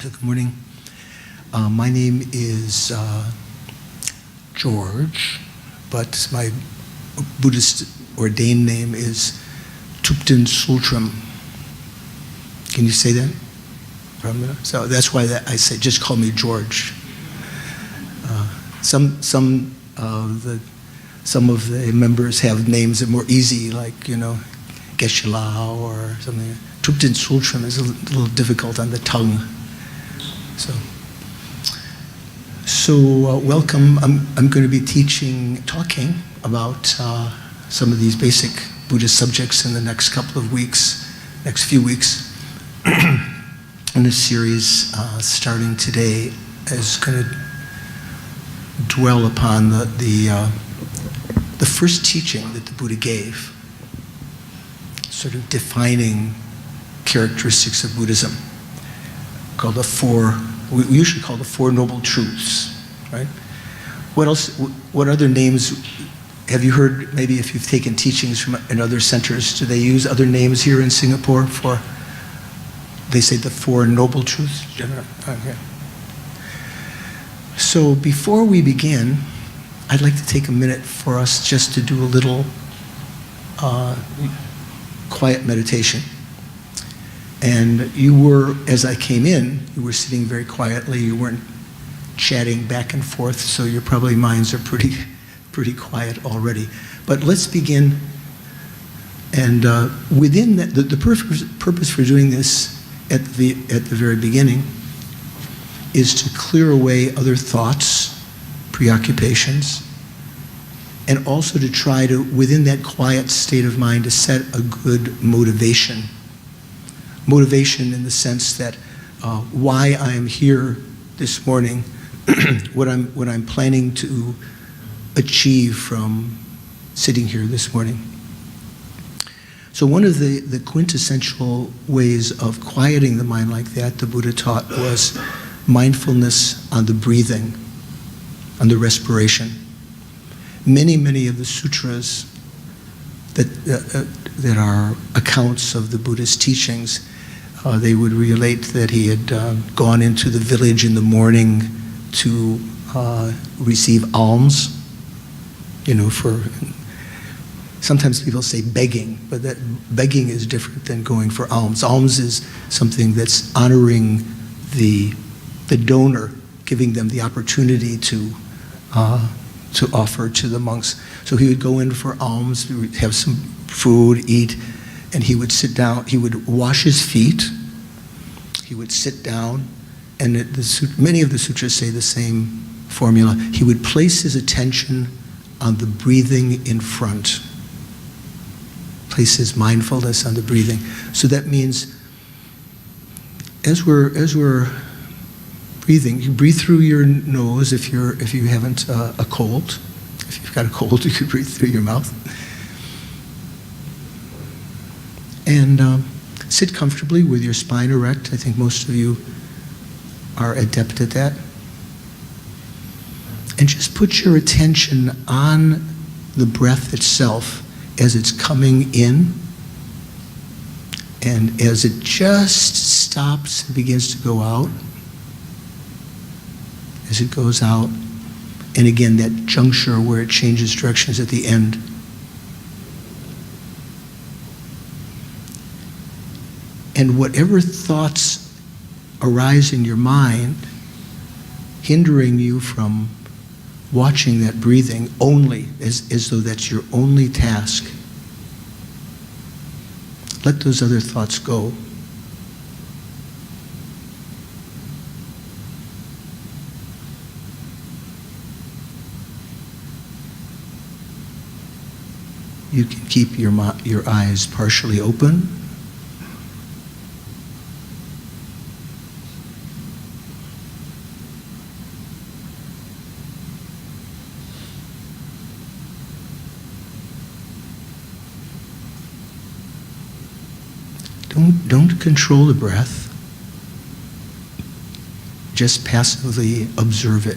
Good morning. My name is George, but my Buddhist ordained name is Tupten Sultram. Can you say that? So that's why I say just call me George. Some of the members have names that are more easy, like Geshe Lao or something. Tupten Sultram is a little difficult on the tongue. So welcome. I'm going to be talking about some of these basic Buddhist subjects in the next few weeks. And this series, starting today, is going to dwell upon the first teaching that the Buddha gave, sort of defining characteristics of Buddhism, called we usually call the Four Noble Truths, right? What else? What other names have you heard? Maybe if you've taken teachings in other centers, do they use other names here in Singapore for? They say the Four Noble Truths. Okay. So before we begin, I'd like to take a minute for us just to do a little quiet meditation. And you were, as I came in, you were sitting very quietly. You weren't chatting back and forth, so your probably minds are pretty quiet already. But let's begin. And within that, the purpose for doing this at the very beginning is to clear away other thoughts, preoccupations, and also to try to, within that quiet state of mind, to set a good motivation. Motivation in the sense that why I am here this morning, what I'm planning to achieve from sitting here this morning. So one of the quintessential ways of quieting the mind like that, the Buddha taught, was mindfulness on the breathing, on the respiration. Many of the sutras that are accounts of the Buddha's teachings, they would relate that he had gone into the village in the morning to receive alms, for, sometimes people say begging, but that begging is different than going for alms. Alms is something that's honoring the donor, giving them the opportunity to offer to the monks. So he would go in for alms, have some food, eat, and he would sit down, he would wash his feet, he would sit down, and many of the sutras say the same formula. He would place his attention on the breathing in front. Place his mindfulness on the breathing. So that means as we're breathing, you breathe through your nose if you haven't a cold. If you've got a cold, you could breathe through your mouth. And sit comfortably with your spine erect. I think most of you are adept at that. And just put your attention on the breath itself as it's coming in, and as it just stops and begins to go out, as it goes out, and again, that juncture where it changes directions at the end. And whatever thoughts arise in your mind, hindering you from watching that breathing only, as though that's your only task, let those other thoughts go. You can keep your eyes partially open. Don't control the breath. Just passively observe it.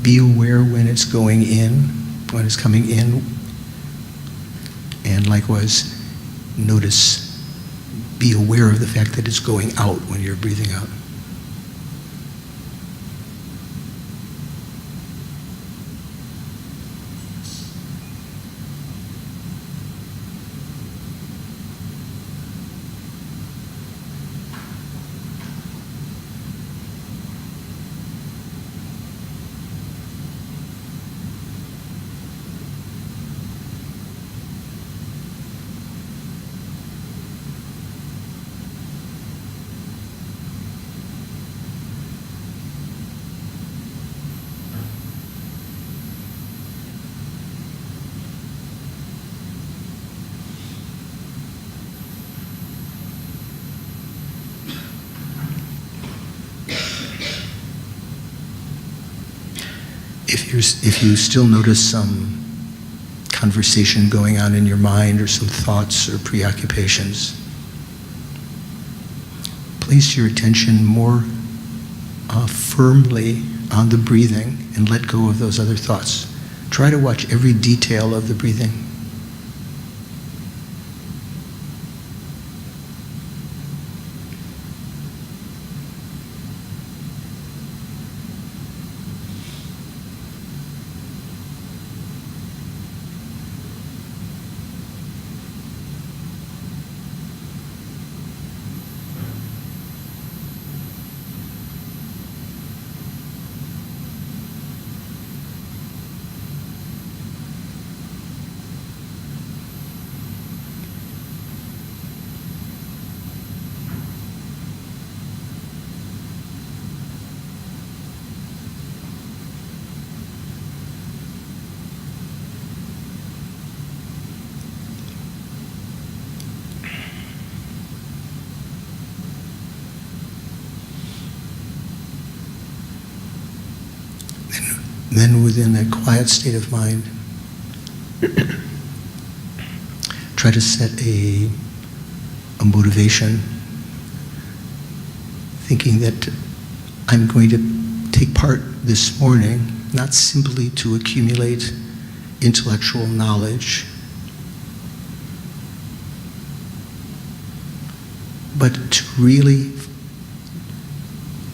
Be aware when it's going in, when it's coming in, and likewise, notice, be aware of the fact that it's going out when you're breathing out. If you still notice some conversation going on in your mind or some thoughts or preoccupations, place your attention more firmly on the breathing and let go of those other thoughts. Try to watch every detail of the breathing. Then within that quiet state of mind, try to set a motivation, thinking that I'm going to take part this morning, not simply to accumulate intellectual knowledge, but to really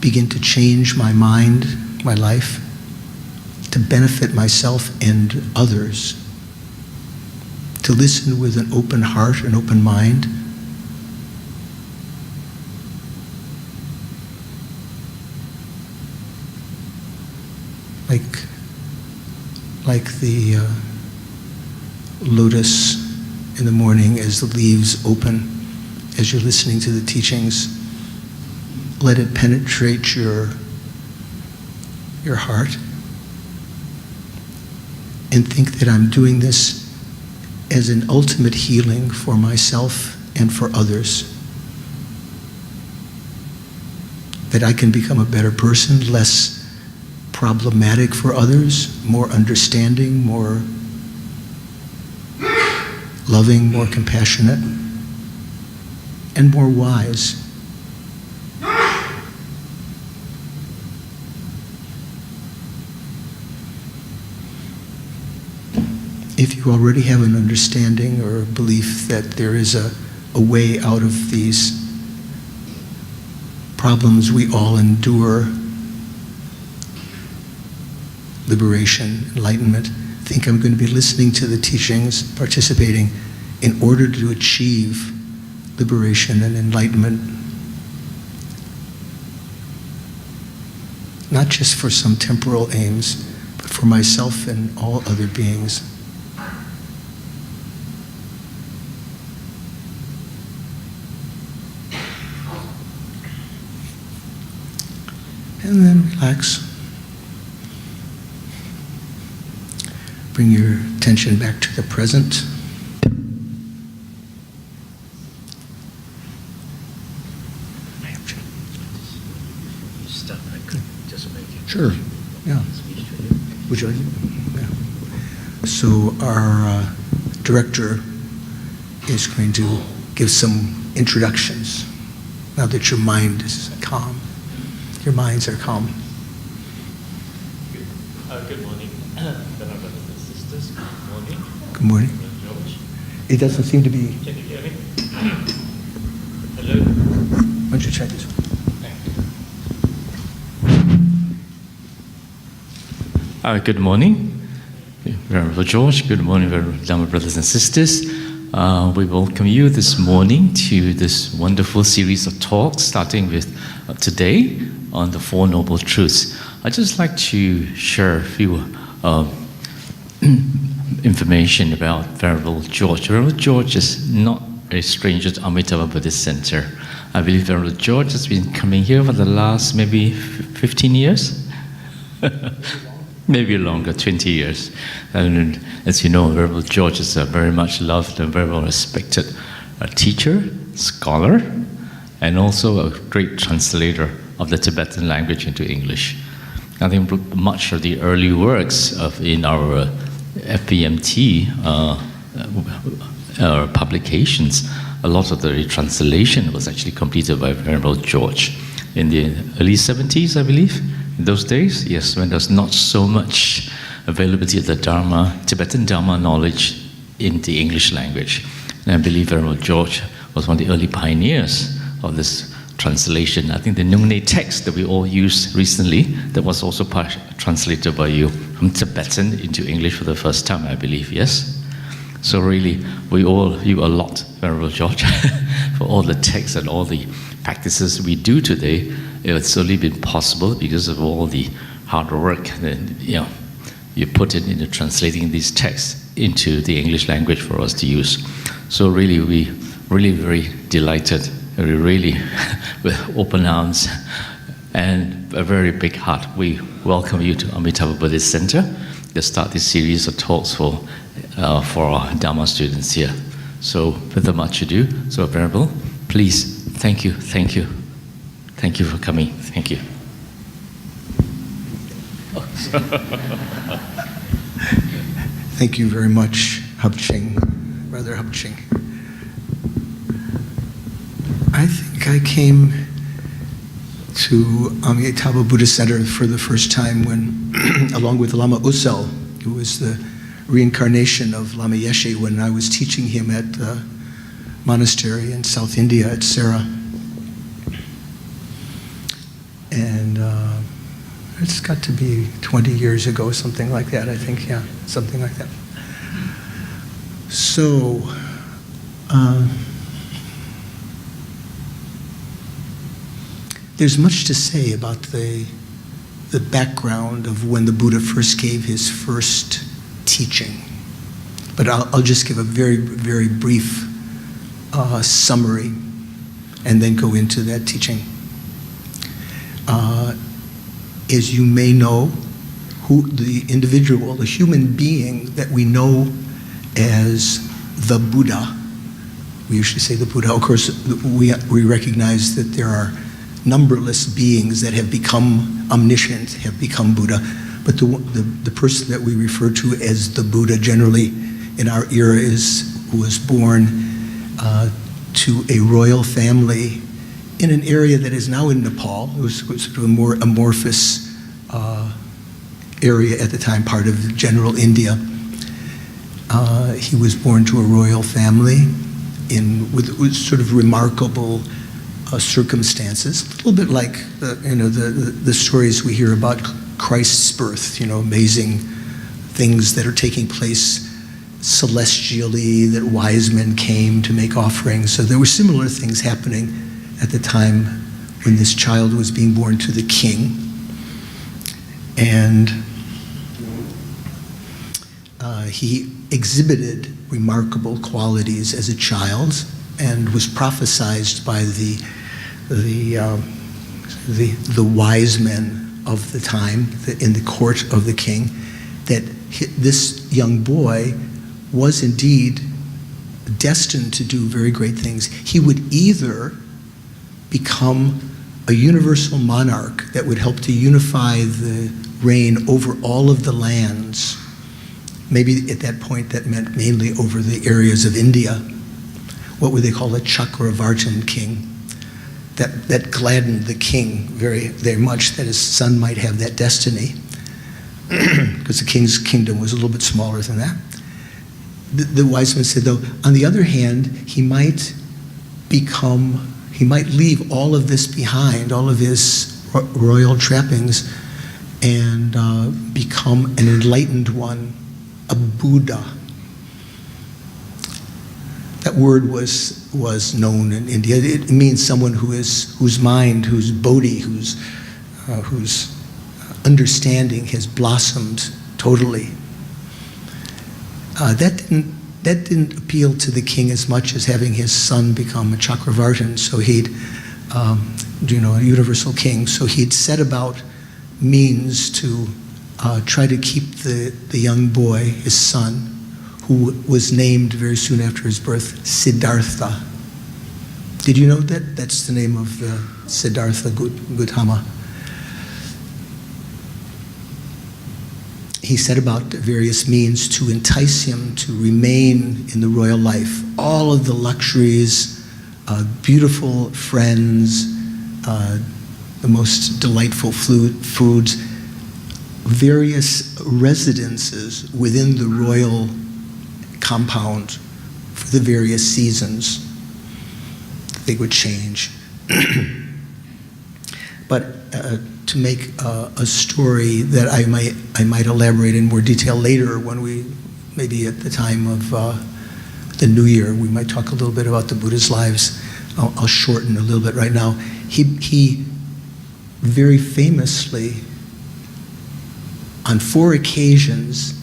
begin to change my mind, my life, to benefit myself and others, to listen with an open heart, an open mind, like the lotus in the morning as the leaves open, as you're listening to the teachings. Let it penetrate your heart. And think that I'm doing this as an ultimate healing for myself and for others. That I can become a better person, less problematic for others, more understanding, more loving, more compassionate, and more wise. If you already have an understanding or a belief that there is a way out of these problems we all endure, liberation, enlightenment, think I'm going to be listening to the teachings, participating in order to achieve liberation and enlightenment. Not just for some temporal aims, but for myself and all other beings. And then relax. Bring your attention back to the present. Stop. I could just make it. Sure. Yeah. Would you like it? Yeah. So our director is going to give some introductions now that your mind is calm. Your minds are calm. Good morning, fellow brothers and sisters. Good morning. Good morning. Venerable George. It doesn't seem to be. Can you hear me? Hello. Why don't you check this one? Good morning, Venerable George. Good morning, Venerable brothers and sisters. We welcome you this morning to this wonderful series of talks, starting with today on the Four Noble Truths. I'd just like to share a few information about Venerable George. Venerable George is not a stranger to Amitabha Buddhist Center. I believe Venerable George has been coming here for the last maybe 15 years? Maybe longer, 20 years. And as you know, Venerable George is a very much loved and very well respected teacher, scholar, and also a great translator of the Tibetan language into English. I think much of the early works in our FBMT publications, a lot of the translation was actually completed by Venerable George in the early 70s, I believe. In those days, yes, when there's not so much availability of the Dharma, Tibetan Dharma knowledge in the English language. And I believe Venerable George was one of the early pioneers of this translation. I think the Nyungne text that we all used recently, that was also translated by you from Tibetan into English for the first time, I believe, yes? So really, we owe you a lot, Venerable George, for all the texts and all the practices we do today. It's only been possible because of all the hard work that you put it into translating these texts into the English language for us to use. So really, we really very delighted. We really, with open arms and a very big heart, we welcome you to Amitabha Buddhist Center to start this series of talks for our Dharma students here. So without much ado, so Venerable, please, thank you for coming. Thank you. Thank you very much, Hubching, Brother Hubching. I think I came to Amitabha Buddhist Center for the first time when, along with Lama Usel, who was the reincarnation of Lama Yeshe, when I was teaching him at the monastery in South India at Sera. And it's got to be 20 years ago, something like that, I think, yeah, something like that. So, there's much to say about the background of when the Buddha first gave his first teaching. But I'll just give a very, very brief summary and then go into that teaching. As you may know, the individual, the human being that we know as the Buddha, we usually say the Buddha. Of course, we recognize that there are numberless beings that have become omniscient, have become Buddha, but the person that we refer to as the Buddha generally in our era was born to a royal family in an area that is now in Nepal. It was sort of a more amorphous area at the time, part of general India. He was born to a royal family with sort of remarkable circumstances, a little bit like the stories we hear about Christ's birth, amazing things that are taking place celestially, that wise men came to make offerings. So there were similar things happening at the time when this child was being born to the king. And he exhibited remarkable qualities as a child and was prophesied by the wise men of the time in the court of the king that this young boy was indeed destined to do very great things. He would either become a universal monarch that would help to unify the reign over all of the lands. Maybe at that point that meant mainly over the areas of India. What would they call a Chakravartin king? That gladdened the king very, very much that his son might have that destiny. because the king's kingdom was a little bit smaller than that. The wise man said, though, on the other hand, he might leave all of this behind, all of his royal trappings, and become an enlightened one, a Buddha. That word was known in India. It means someone whose mind, whose bodhi, whose understanding has blossomed totally. That didn't appeal to the king as much as having his son become a Chakravartin. So he'd, a universal king. So he'd set about means to try to keep the young boy, his son, who was named very soon after his birth, Siddhartha. Did you know that? That's the name of the Siddhartha Gautama. He set about various means to entice him to remain in the royal life. All of the luxuries, beautiful friends, the most delightful foods, various residences within the royal compound for the various seasons. They would change. But to make a story that I might elaborate in more detail later, when we, maybe at the time of the New Year, we might talk a little bit about the Buddha's lives. I'll shorten a little bit right now. He very famously, on 4 occasions,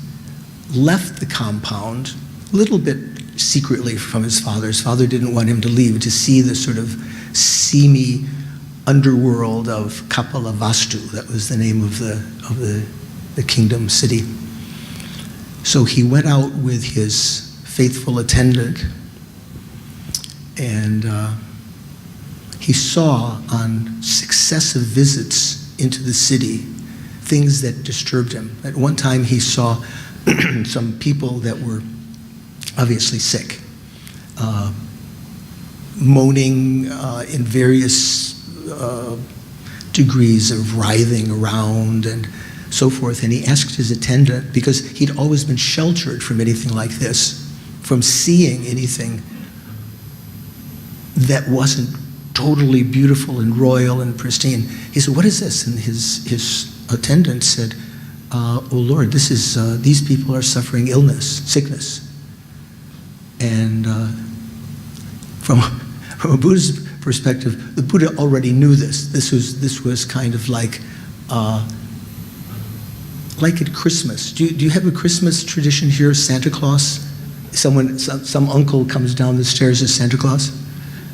left the compound a little bit secretly from his father. His father didn't want him to leave, to see the sort of seamy underworld of Kapilavastu. That was the name of the kingdom city. So he went out with his faithful attendant, and he saw on successive visits into the city things that disturbed him. At one time he saw some people that were obviously sick, moaning in various degrees of writhing around and so forth. And he asked his attendant, because he'd always been sheltered from anything like this, from seeing anything that wasn't totally beautiful and royal and pristine. He said, "What is this?" And his attendant said, "Oh Lord, this is these people are suffering illness, sickness." And from a Buddhist perspective, the Buddha already knew this. This was kind of like at Christmas. Do you have a Christmas tradition here? Santa Claus, some uncle comes down the stairs as Santa Claus.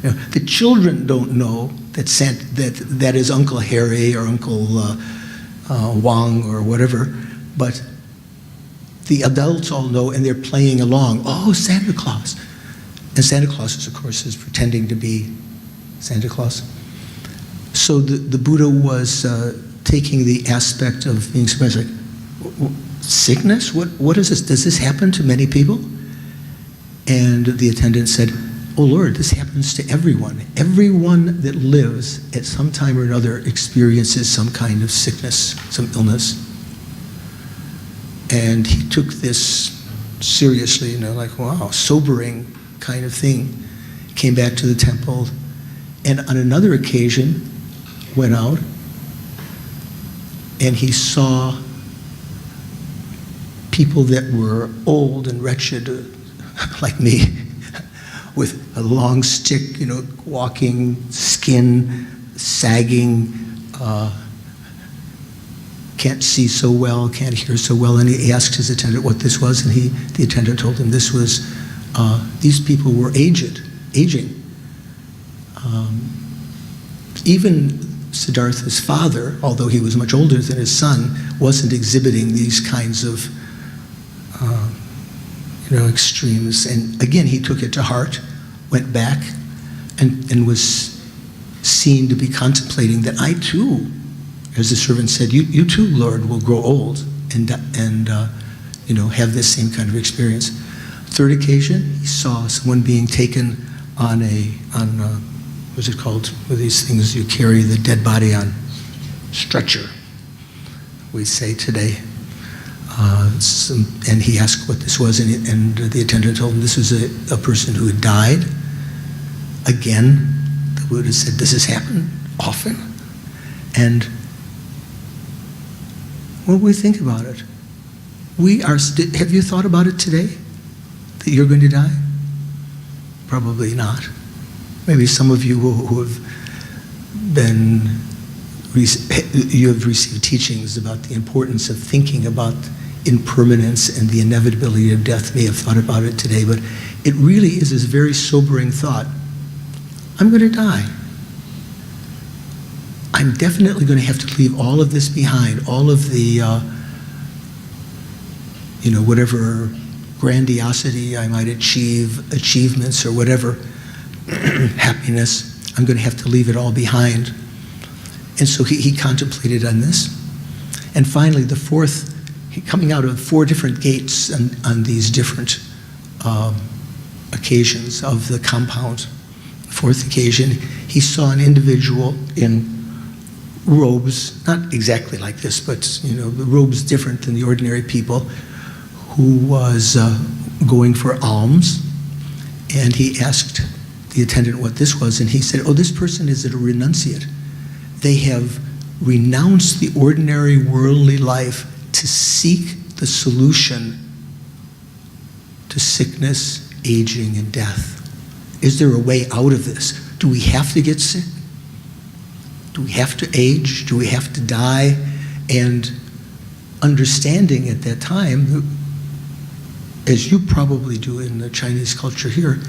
You know, the children don't know that is Uncle Harry or Uncle Wang or whatever, but the adults all know, and they're playing along. Oh, Santa Claus. And Santa Claus, of course, is pretending to be Santa Claus. So the Buddha was taking the aspect of being surprised, like, sickness? What is this? Does this happen to many people? And the attendant said, "Oh Lord, this happens to everyone. Everyone that lives at some time or another experiences some kind of sickness, some illness." And he took this seriously, like, wow, sobering kind of thing. Came back to the temple, and on another occasion went out, and he saw people that were old and wretched, like me, with a long stick, walking, skin sagging, can't see so well, can't hear so well. And he asked his attendant what this was, and the attendant told him this was, these people were aging. Even Siddhartha's father, although he was much older than his son, wasn't exhibiting these kinds of extremes. And again, he took it to heart, went back, and was seen to be contemplating that I too, as the servant said, you too, Lord, will grow old and have this same kind of experience. Third occasion, he saw someone being taken on what's it called? With these things you carry the dead body on, stretcher, we say today. and he asked what this was, and the attendant told him this was a person who had died. Again, the Buddha said, this has happened often. And when we think about it, have you thought about it today? That you're going to die? Probably not. Maybe some of you who have received teachings about the importance of thinking about impermanence and the inevitability of death may have thought about it today, but it really is this very sobering thought. I'm going to die. I'm definitely going to have to leave all of this behind, all of the, whatever grandiosity I might achieve, achievements or whatever, happiness, I'm going to have to leave it all behind. And so he contemplated on this. And finally, the fourth, coming out of 4 different gates on these different occasions of the compound. Fourth occasion, he saw an individual in robes, not exactly like this, but the robes different than the ordinary people, who was going for alms. And he asked the attendant what this was, and he said, oh, this person is a renunciate. They have renounced the ordinary worldly life to seek the solution to sickness, aging, and death. Is there a way out of this? Do we have to get sick? Do we have to age? Do we have to die? And understanding at that time, as you probably do in the Chinese culture here,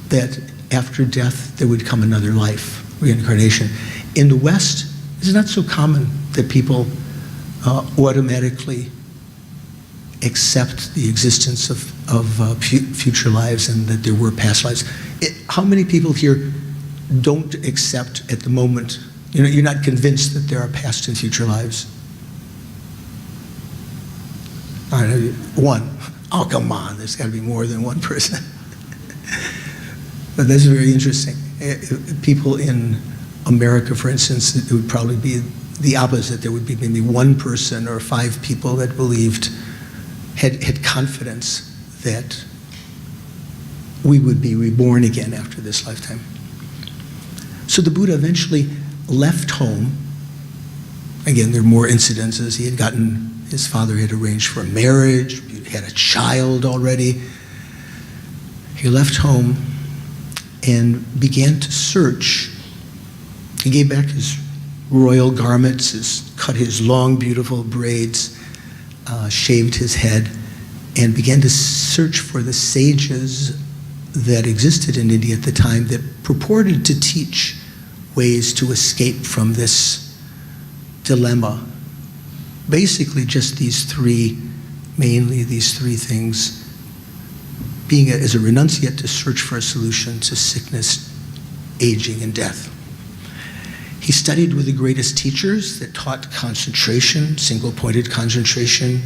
that after death there would come another life, reincarnation. In the West, it's not so common that people automatically accept the existence of future lives and that there were past lives. How many people here don't accept at the moment, you're not convinced that there are past and future lives? I don't know, 1. Oh, come on, there's got to be more than one person. But that's very interesting. People in America, for instance, it would probably be the opposite. There would be maybe 1 person or 5 people that believed, had confidence that we would be reborn again after this lifetime. So the Buddha eventually left home. Again, there are more incidences. His father had arranged for a marriage, had a child already. He left home and began to search. He gave back his royal garments, cut his long, beautiful braids, shaved his head, and began to search for the sages that existed in India at the time that purported to teach ways to escape from this dilemma. Basically just mainly these three things. Being as a renunciate, to search for a solution to sickness, aging, and death. He studied with the greatest teachers that taught concentration, single-pointed concentration,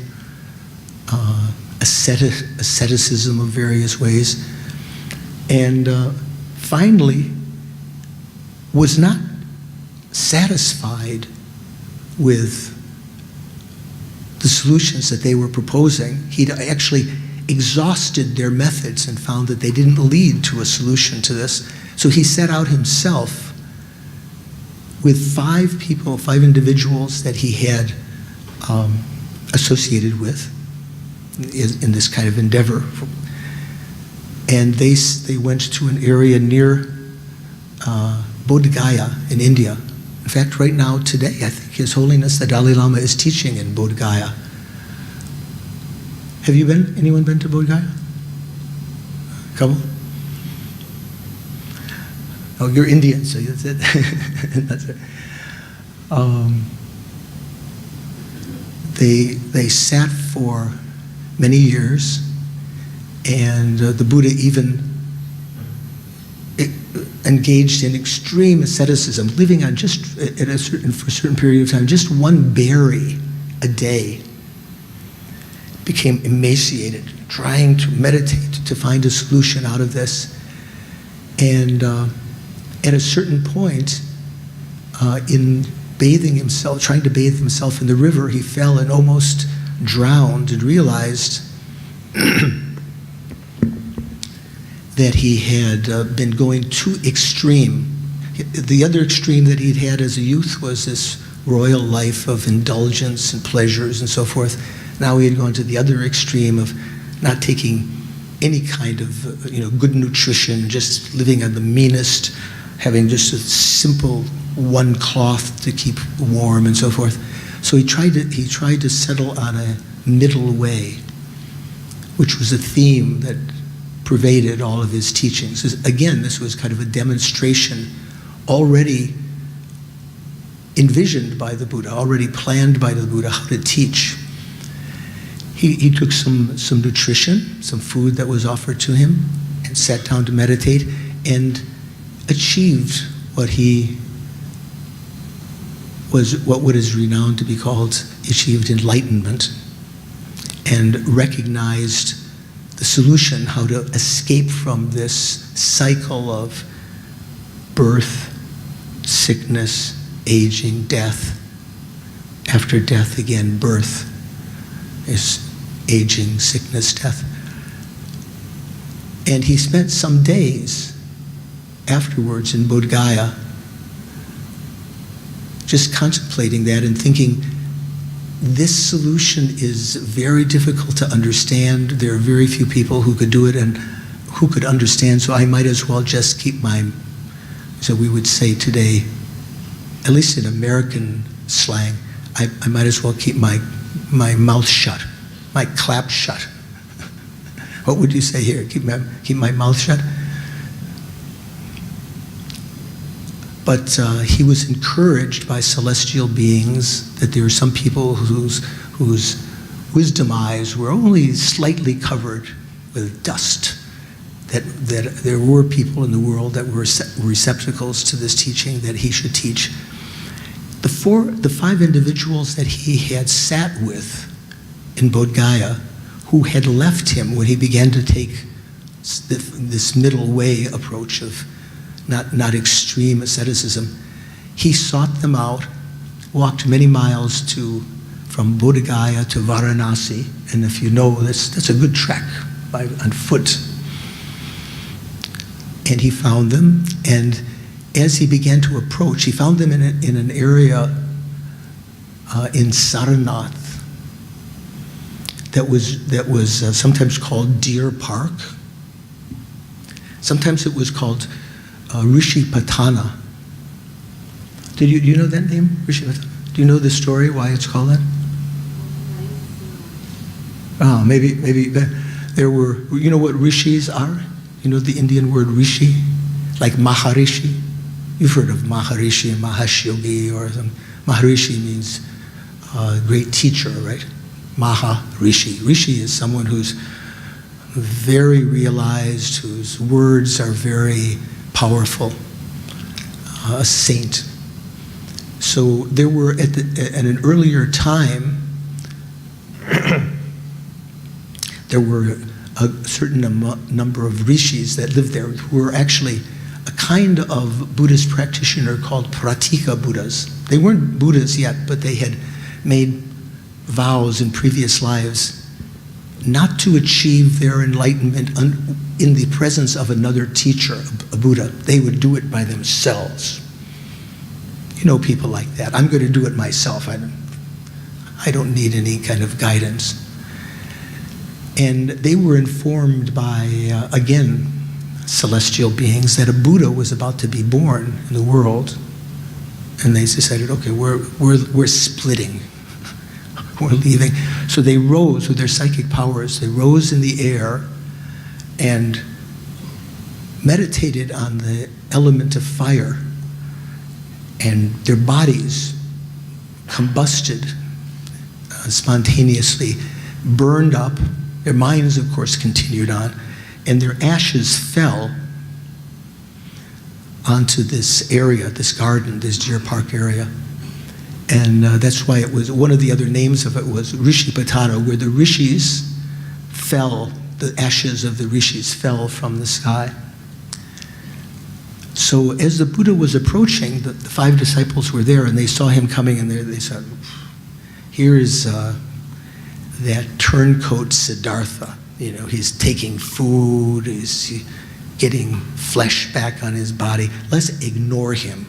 asceticism of various ways, and finally was not satisfied with the solutions that they were proposing. He'd actually exhausted their methods and found that they didn't lead to a solution to this. So he set out himself with 5 individuals that he had associated with in this kind of endeavor. And they went to an area near Bodh Gaya in India. In fact, right now, today, I think His Holiness the Dalai Lama is teaching in Bodh Gaya. Have you been? Anyone been to Bodh Gaya? A couple? Oh, you're Indian, so that's it. That's it. They sat for many years, and the Buddha even engaged in extreme asceticism, living on for a certain period of time, just 1 berry a day. Became emaciated, trying to meditate to find a solution out of this. And at a certain point, in bathing himself, trying to bathe himself in the river, he fell and almost drowned and realized that he had been going too extreme. The other extreme that he'd had as a youth was this royal life of indulgence and pleasures and so forth. Now he had gone to the other extreme of not taking any kind of good nutrition, just living on the meanest, having just a simple one cloth to keep warm and so forth. So he tried to settle on a middle way, which was a theme that pervaded all of his teachings. Again, this was kind of a demonstration already envisioned by the Buddha, already planned by the Buddha how to teach. He took some nutrition, some food that was offered to him, and sat down to meditate and achieved what is renowned to be called achieved enlightenment, and recognized the solution, how to escape from this cycle of birth, sickness, aging, death. After death, again, birth is aging, sickness, death. And he spent some days afterwards in Bodh Gaya just contemplating that and thinking, this solution is very difficult to understand. There are very few people who could do it and who could understand, so I might as well just keep so we would say today, at least in American slang, I might as well keep my mouth shut, my clap shut. What would you say here? Keep my mouth shut? But he was encouraged by celestial beings that there were some people whose wisdom eyes were only slightly covered with dust, that there were people in the world that were receptacles to this teaching that he should teach. The five individuals that he had sat with in Bodh Gaya, who had left him when he began to take this middle way approach of not extreme asceticism, he sought them out, walked many miles from Bodh Gaya to Varanasi, and if you know, that's a good trek on foot. And he found them, and as he began to approach, he found them in an area in Sarnath that was sometimes called Deer Park. Sometimes it was called Rishi Patana. Do you know that name, Rishi Patana? Do you know the story why it's called that? Oh, maybe there were. You know what rishis are? You know the Indian word rishi, like Maharishi. You've heard of Maharishi and Mahashyogi, or Maharishi means great teacher, right? Maharishi. Rishi is someone who's very realized, whose words are very powerful, a saint. So there were at an earlier time, there were a certain number of rishis that lived there who were actually a kind of Buddhist practitioner called Pratika Buddhas. They weren't Buddhas yet, but they had made vows in previous lives not to achieve their enlightenment in the presence of another teacher, a Buddha. They would do it by themselves. You know people like that. I'm going to do it myself. I don't need any kind of guidance. And they were informed by, again, celestial beings that a Buddha was about to be born in the world. And they decided, okay, we're splitting. We're leaving. So they rose with their psychic powers. They rose in the air and meditated on the element of fire. And their bodies combusted spontaneously, burned up. Their minds, of course, continued on. And their ashes fell onto this area, this garden, this Deer Park area. And that's why it was, one of the other names of it was Rishi Patana, where the rishis fell, the ashes of the rishis fell from the sky. So as the Buddha was approaching, the five disciples were there, and they saw him coming, and they said, here is that turncoat Siddhartha. You know, he's taking food, he's getting flesh back on his body. Let's ignore him.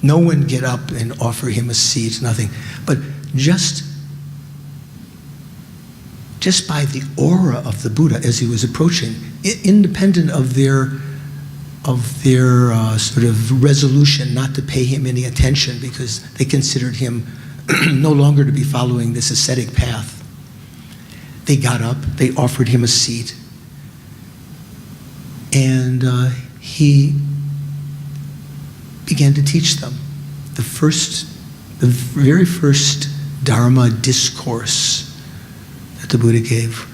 No one get up and offer him a seat, nothing. But just by the aura of the Buddha as he was approaching, independent of their sort of resolution not to pay him any attention because they considered him no longer to be following this ascetic path. They got up, they offered him a seat, and he began to teach them. The very first Dharma discourse that the Buddha gave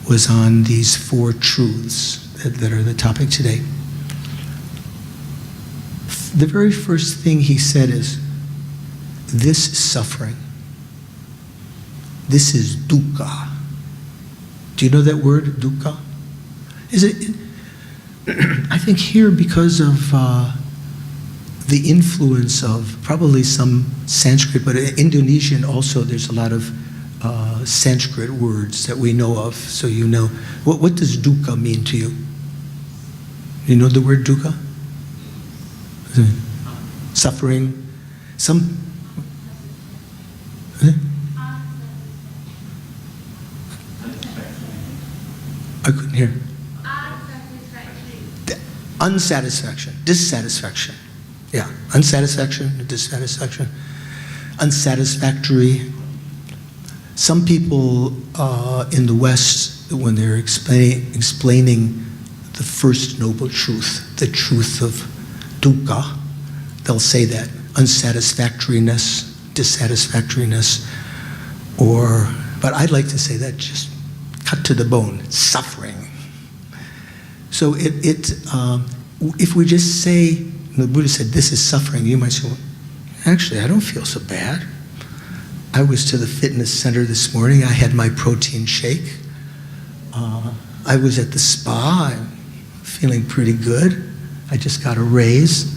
was on these four truths that are the topic today. The very first thing he said is, this is suffering. This is dukkha. Do you know that word, dukkha? Is it? I think here, because of the influence of probably some Sanskrit, but in Indonesian also there's a lot of Sanskrit words that we know of. So you know, what does dukkha mean to you? You know the word dukkha? Suffering. I couldn't hear. Unsatisfaction, dissatisfaction. Yeah, unsatisfaction, dissatisfaction, unsatisfactory. Some people in the West, when they're explaining the first noble truth, the truth of dukkha, they'll say that unsatisfactoriness, dissatisfactoriness, but I'd like to say that just cut to the bone, suffering. So if we just say, the Buddha said, this is suffering, you might say, well, actually, I don't feel so bad. I was to the fitness center this morning. I had my protein shake. I was at the spa. I'm feeling pretty good. I just got a raise.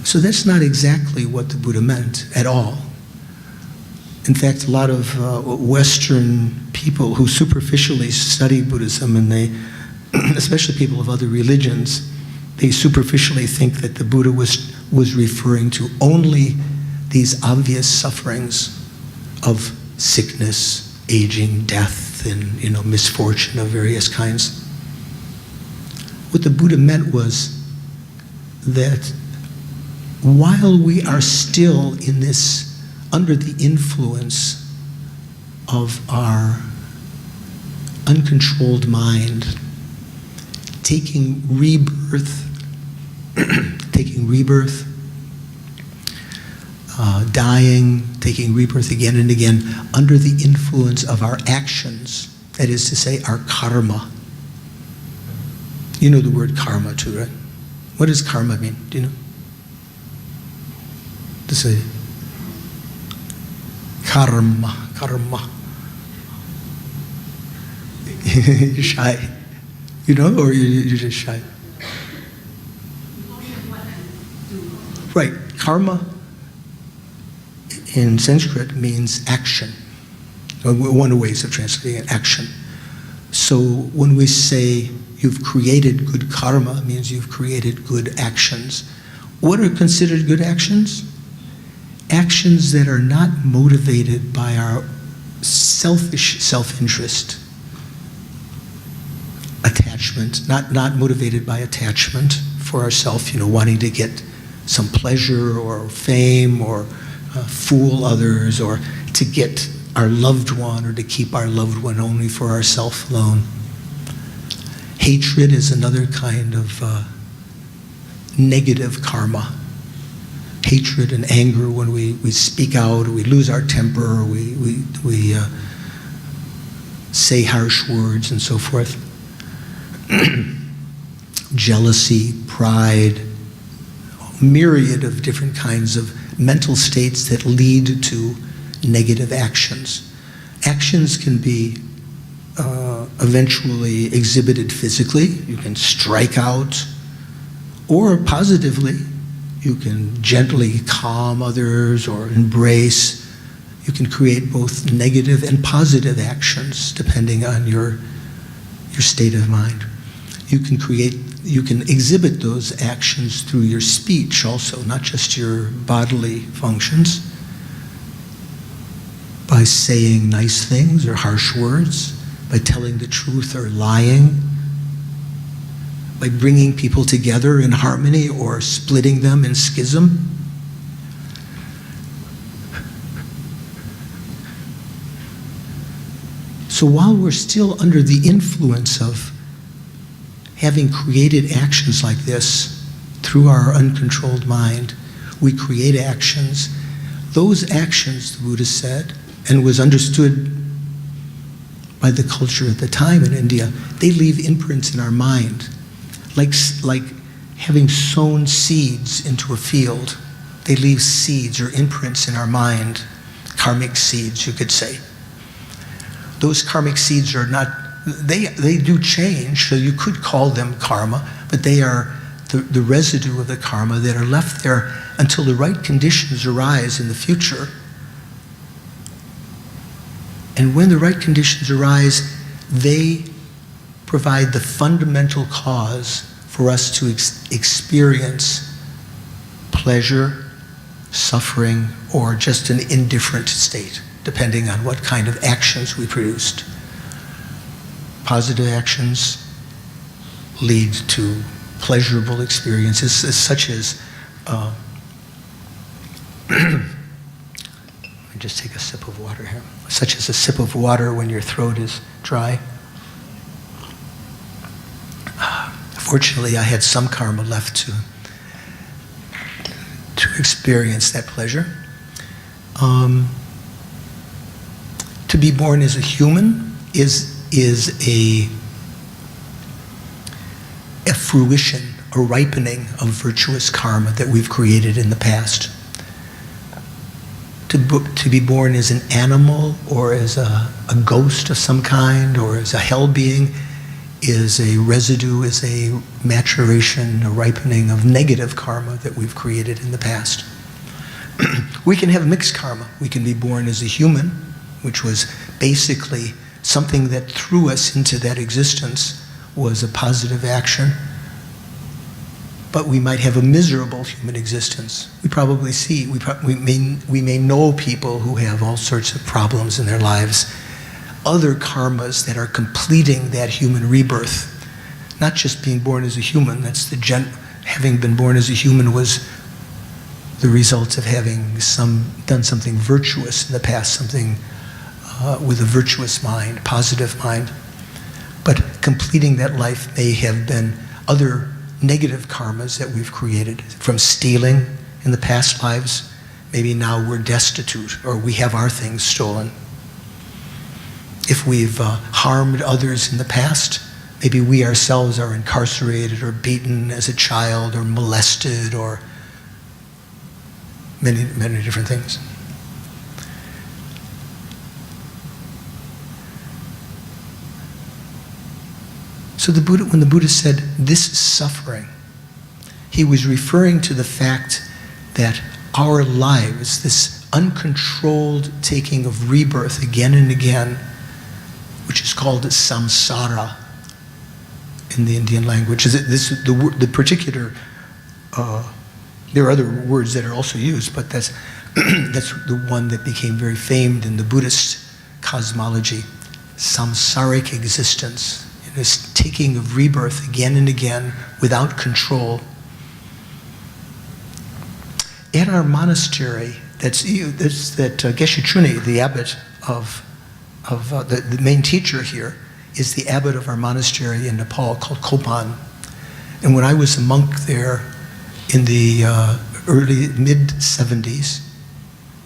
So that's not exactly what the Buddha meant at all. In fact, a lot of Western people who superficially study Buddhism, and they, especially people of other religions, they superficially think that the Buddha was referring to only these obvious sufferings of sickness, aging, death, and misfortune of various kinds. What the Buddha meant was that while we are still in this, under the influence of our uncontrolled mind, taking rebirth, dying, taking rebirth again and again, under the influence of our actions, that is to say, our karma. You know the word karma too, right? What does karma mean? Do you know? To say, karma. You're shy. You know, or you're just shy? Right. Karma in Sanskrit means action. One of the ways of translating it, action. So when we say you've created good karma, it means you've created good actions. What are considered good actions? Actions that are not motivated by our selfish self-interest, attachment, not motivated by attachment for ourselves, wanting to get some pleasure or fame or fool others or to get our loved one or to keep our loved one only for ourselves alone. Hatred is another kind of negative karma. Hatred and anger, when we speak out, or we lose our temper, or we say harsh words and so forth. Jealousy, pride, myriad of different kinds of mental states that lead to negative actions. Actions can be eventually exhibited physically. You can strike out, or positively, you can gently calm others or embrace. You can create both negative and positive actions depending on your state of mind. You can exhibit those actions through your speech also, not just your bodily functions, by saying nice things or harsh words, by telling the truth or lying, by bringing people together in harmony or splitting them in schism. So while we're still under the influence of having created actions like this through our uncontrolled mind, we create actions. Those actions, the Buddha said, and was understood by the culture at the time in India, they leave imprints in our mind, like having sown seeds into a field. They leave seeds or imprints in our mind, karmic seeds, you could say. Those karmic seeds are not, they do change, so you could call them karma, but they are the residue of the karma that are left there until the right conditions arise in the future. And when the right conditions arise, they provide the fundamental cause for us to experience pleasure, suffering, or just an indifferent state, depending on what kind of actions we produced. Positive actions lead to pleasurable experiences, such as, let me just take a sip of water here, such as a sip of water when your throat is dry. Fortunately, I had some karma left to experience that pleasure. To be born as a human is a fruition, a ripening of virtuous karma that we've created in the past. To be born as an animal or as a ghost of some kind or as a hell being is a residue, is a maturation, a ripening of negative karma that we've created in the past. We can have mixed karma. We can be born as a human, which was basically something that threw us into that existence was a positive action. But we might have a miserable human existence. We probably see, we may know people who have all sorts of problems in their lives, other karmas that are completing that human rebirth. Not just being born as a human, having been born as a human was the result of having done something virtuous in the past, something with a virtuous mind, positive mind. But completing that life may have been other negative karmas that we've created from stealing in the past lives. Maybe now we're destitute or we have our things stolen. If we've harmed others in the past, maybe we ourselves are incarcerated or beaten as a child or molested or many, many different things. So when the Buddha said, this is suffering, he was referring to the fact that our lives, this uncontrolled taking of rebirth again and again, which is called samsara in the Indian language, the particular, there are other words that are also used, but that's the one that became very famed in the Buddhist cosmology, samsaric existence. This taking of rebirth again and again without control. At our monastery, that Geshe Chuni, the abbot of the main teacher here, is the abbot of our monastery in Nepal called Kopan. And when I was a monk there in the early mid-70s,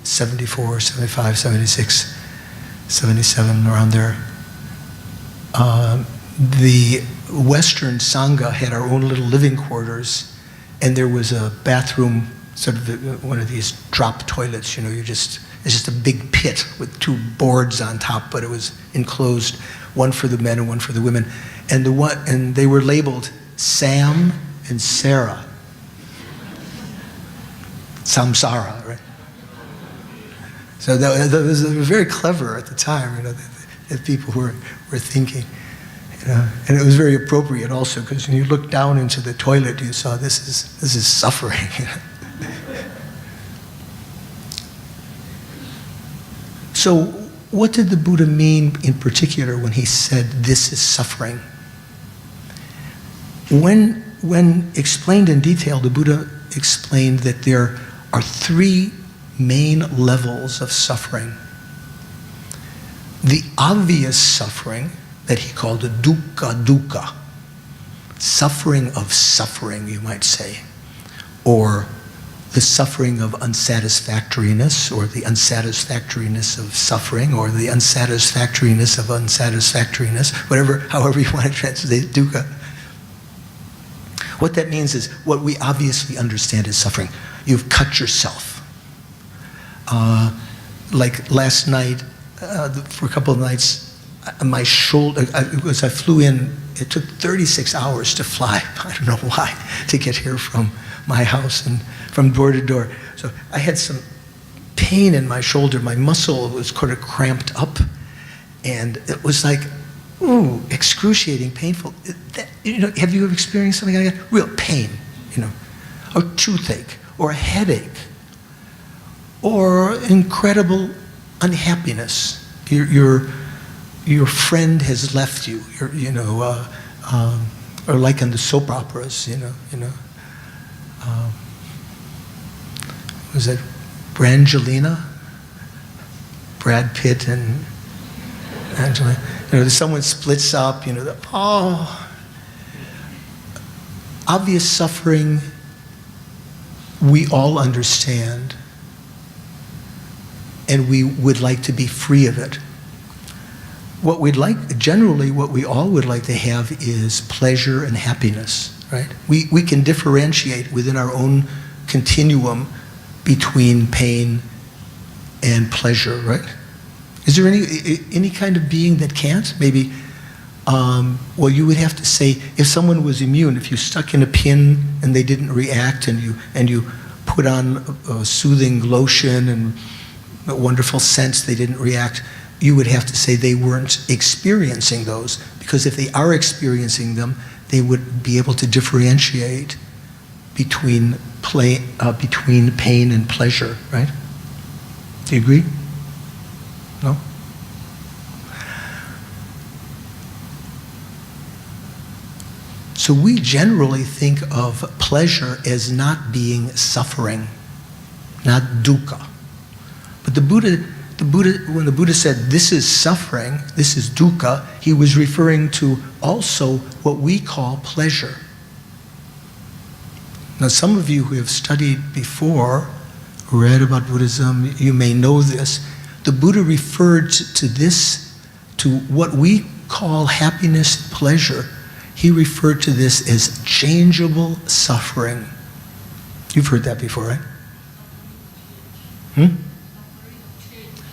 74, 75, 76, 77, around there, the Western Sangha had our own little living quarters, and there was a bathroom, sort of one of these drop toilets, it's just a big pit with two boards on top, but it was enclosed, one for the men and one for the women. And they were labeled Sam and Sarah. Samsara, right? So that was very clever at the time, that people were thinking. And it was very appropriate also, because when you looked down into the toilet, you saw this is suffering. So what did the Buddha mean in particular when he said this is suffering? When explained in detail, the Buddha explained that there are three main levels of suffering. The obvious suffering, that he called the dukkha, suffering of suffering, you might say, or the suffering of unsatisfactoriness, or the unsatisfactoriness of suffering, or the unsatisfactoriness of unsatisfactoriness, however you want to translate dukkha. What that means is what we obviously understand as suffering. You've cut yourself. Like last night, for a couple of nights, my shoulder, as I flew in, it took 36 hours to fly. I don't know why, to get here from my house and from door to door. So I had some pain in my shoulder. My muscle was kind of cramped up, and it was like, ooh, excruciating, painful. Have you ever experienced something like that? Real pain, or toothache, or a headache, or incredible unhappiness. Your friend has left you. Or like in the soap operas, was it Brangelina? Brad Pitt and Angela. Someone splits up. Obvious suffering. We all understand, and we would like to be free of it. What we all would like to have is pleasure and happiness, right? We can differentiate within our own continuum between pain and pleasure, right? Is there any kind of being that can't? Maybe, well, you would have to say, if someone was immune, if you stuck in a pin and they didn't react, and you put on a soothing lotion and a wonderful scents, they didn't react, you would have to say they weren't experiencing those, because if they are experiencing them, they would be able to differentiate between pain and pleasure, right? Do you agree? No? So we generally think of pleasure as not being suffering, not dukkha. But when the Buddha said this is suffering, this is dukkha, he was referring to also what we call pleasure. Now, some of you who have studied before, read about Buddhism, you may know this. The Buddha referred to what we call happiness and pleasure. He referred to this as changeable suffering. You've heard that before, right?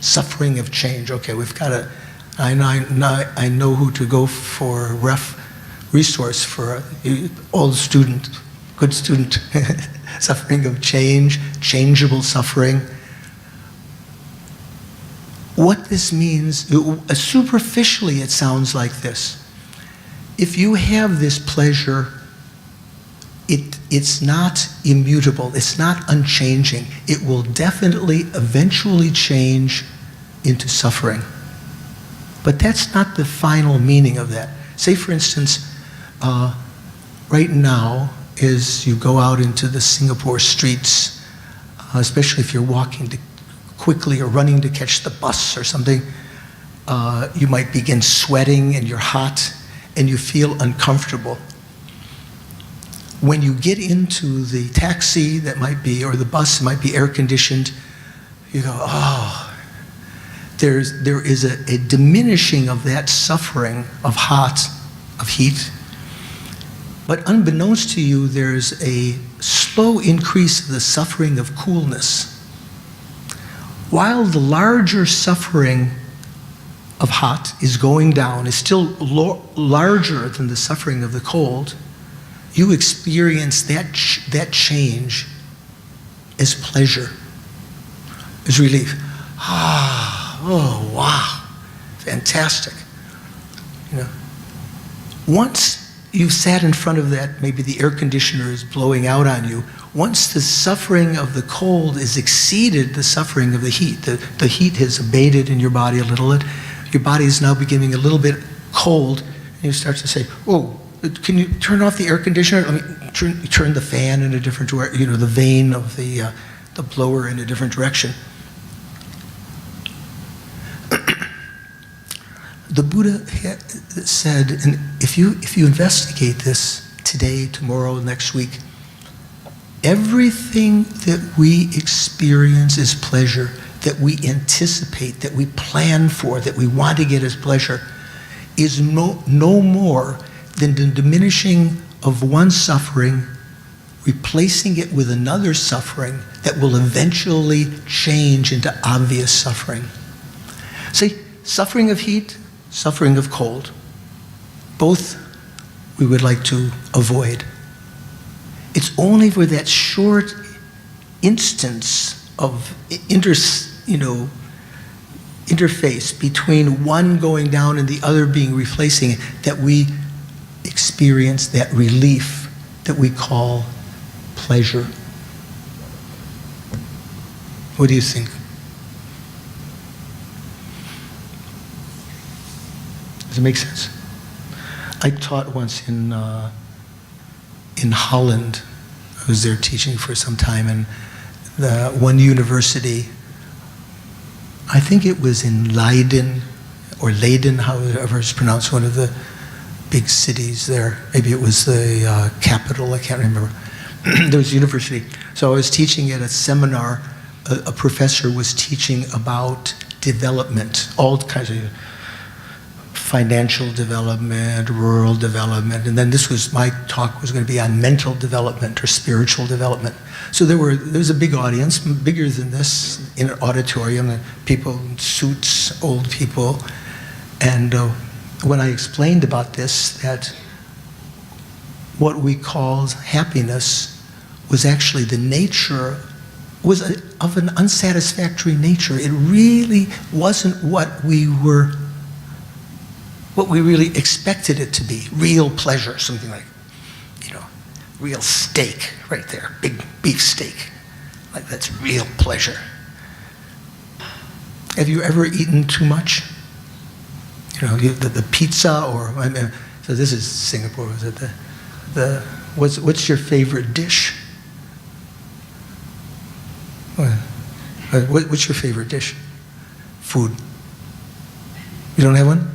Suffering of change. Okay, we've got to. I know who to go for resource for old student, good student. Suffering of change, changeable suffering. What this means, superficially, it sounds like this. If you have this pleasure, it's not immutable, it's not unchanging. It will definitely eventually change into suffering. But that's not the final meaning of that. Say, for instance, right now, as you go out into the Singapore streets, especially if you're walking quickly or running to catch the bus or something, you might begin sweating and you're hot and you feel uncomfortable. When you get into the taxi that might be, or the bus might be air conditioned, you go, oh, there is a diminishing of that suffering of heat. But unbeknownst to you, there's a slow increase of the suffering of coolness. While the larger suffering of hot is going down, is still larger than the suffering of the cold, you experience that change as pleasure, as relief. Oh, wow, fantastic. You know, once you've sat in front of that, maybe the air conditioner is blowing out on you, once the suffering of the cold has exceeded the suffering of the heat, the heat has abated in your body a little, your body is now becoming a little bit cold, and you start to say, oh, can you turn off the air conditioner? Let me turn the fan in a different direction, you know, the vane of the blower in a different direction. The Buddha said, and if you investigate this today, tomorrow, next week, everything that we experience as pleasure, that we anticipate, that we plan for, that we want to get as pleasure, is no more than the diminishing of one suffering, replacing it with another suffering that will eventually change into obvious suffering. See, suffering of heat, suffering of cold, both we would like to avoid. It's only for that short instance of interface between one going down and the other being replacing it that we experience that relief that we call pleasure. What do you think? Does it make sense? I taught once in Holland. I was there teaching for some time, and one university, I think it was in Leiden, however it's pronounced, one of the big cities there. Maybe it was the capital, I can't remember. There was a university. So I was teaching at a seminar. A professor was teaching about development, all kinds of financial development, rural development, and then my talk was going to be on mental development or spiritual development. So there was a big audience, bigger than this, in an auditorium, and people in suits, old people. And when I explained about this, that what we call happiness was actually the nature, was of an unsatisfactory nature. It really wasn't what we really expected it to be. Real pleasure, something like, real steak right there, big beef steak. Like, that's real pleasure. Have you ever eaten too much? The pizza, so this is Singapore, is it what's your favorite dish? What's your favorite dish? Food. You don't have one?